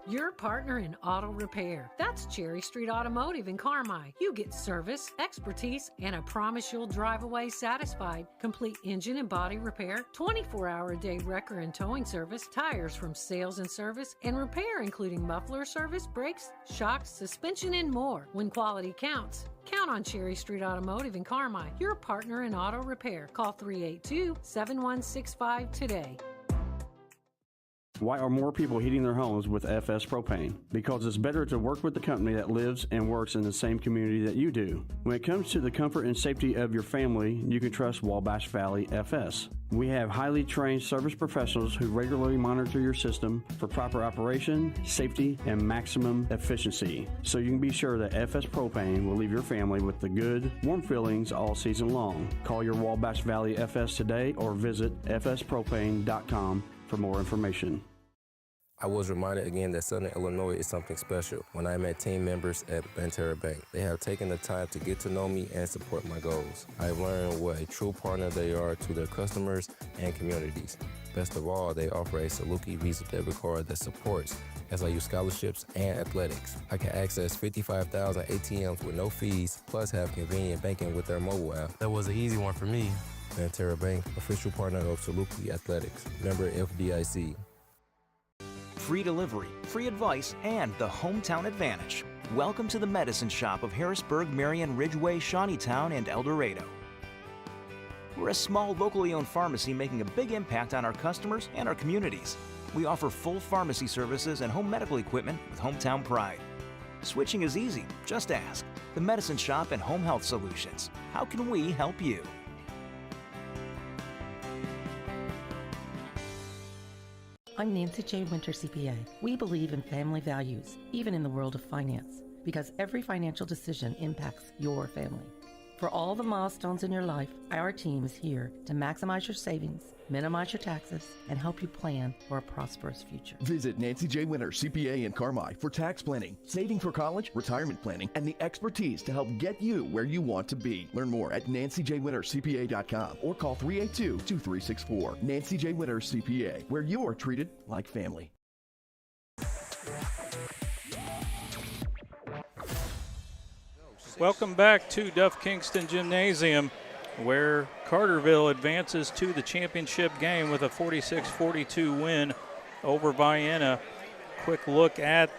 Your partner in auto repair. That's Cherry Street Automotive in Carmi. You get service, expertise, and a promise you'll drive away satisfied. Complete engine and body repair, 24-hour-a-day wrecker and towing service, tires from sales and service, and repair including muffler service, brakes, shocks, suspension, and more. When quality counts, count on Cherry Street Automotive in Carmi. Your partner in auto repair. Call 382-7165 today. Why are more people heating their homes with FS Propane? Because it's better to work with the company that lives and works in the same community that you do. When it comes to the comfort and safety of your family, you can trust Wabash Valley FS. We have highly trained service professionals who regularly monitor your system for proper operation, safety, and maximum efficiency. So you can be sure that FS Propane will leave your family with the good, warm feelings all season long. Call your Wabash Valley FS today or visit fspropane.com for more information. I was reminded again that Southern Illinois is something special when I met team members at Banterra Bank. They have taken the time to get to know me and support my goals. I have learned what a true partner they are to their customers and communities. Best of all, they offer a Saluki Visa debit card that supports SIU scholarships and athletics. I can access 55,000 ATMs with no fees, plus have convenient banking with their mobile app. That was an easy one for me. Banterra Bank, official partner of Saluki Athletics, member FDIC. Free delivery, free advice, and the hometown advantage. Welcome to the Medicine Shop of Harrisburg, Marion, Ridgeway, Shawneetown, and El Dorado. We're a small, locally owned pharmacy making a big impact on our customers and our communities. We offer full pharmacy services and home medical equipment with hometown pride. Switching is easy, just ask. The Medicine Shop and Home Health Solutions. How can we help you? I'm Nancy J. Winter, CPA. We believe in family values, even in the world of finance, because every financial decision impacts your family. For all the milestones in your life, our team is here to maximize your savings, minimize your taxes, and help you plan for a prosperous future. Visit Nancy J. Winter, CPA in Carmi for tax planning, saving for college, retirement planning, and the expertise to help get you where you want to be. Learn more at nancyjwintercpa.com or call 382-2364. Nancy J. Winter, CPA, where you are treated like family. Welcome back to Duff Kingston Gymnasium, where Carterville advances to the championship game with a 46-42 win over Vienna. Quick look at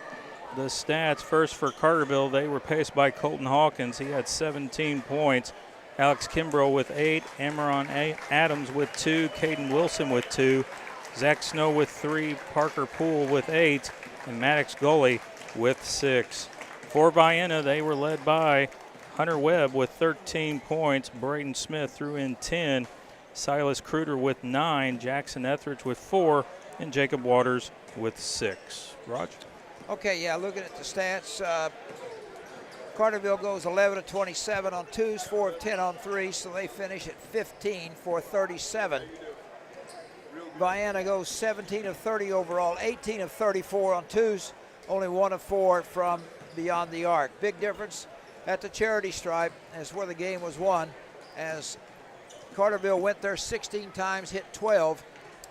the stats. First for Carterville, they were paced by Colton Hawkins. He had 17 points. Alex Kimbrough with 8, Amaron Adams with 2, Caden Wilson with 2, Zach Snow with 3, Parker Poole with 8, and Maddox Gully with 6. For Vienna, they were led by Hunter Webb with 13 points, Brayden Smith threw in 10, Silas Kruger with 9, Jackson Etheridge with 4, and Jacob Waters with 6. Roger? Okay, yeah, looking at the stats, Carterville goes 11 of 27 on twos, 4 of 10 on threes, so they finish at 15 for 37. Vienna goes 17 of 30 overall, 18 of 34 on twos, only 1 of 4 from beyond the arc. Big difference at the charity stripe is where the game was won, as Carterville went there 16 times, hit 12.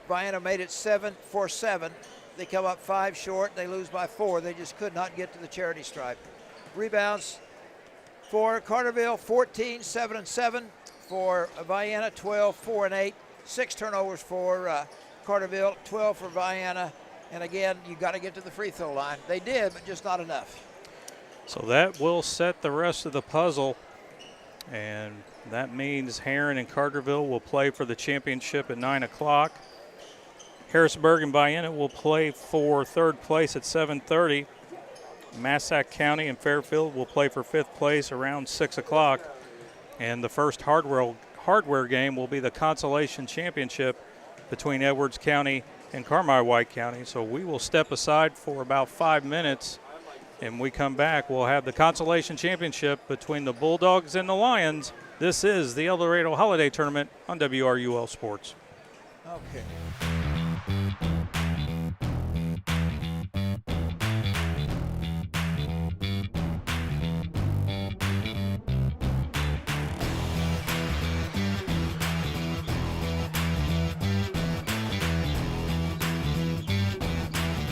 Vienna made it 7 for 7. They come up 5 short. They lose by 4. They just could not get to the charity stripe. Rebounds for Carterville, 14, 7 and 7. For Vienna, 12, 4 and 8. 6 turnovers for Carterville, 12 for Vienna. And again, you got to get to the free throw line. They did, but just not enough. So that will set the rest of the puzzle, and that means Heron and Carterville will play for the championship at 9 o'clock. Harrisburg and Vienna will play for third place at 7:30. Massac County and Fairfield will play for fifth place around 6 o'clock. And the first hardware game will be the consolation championship between Edwards County and Carmi-White County. So we will step aside for about 5 minutes. And we come back, we'll have the consolation championship between the Bulldogs and the Lions. This is the El Dorado Holiday Tournament on WRUL Sports. Okay.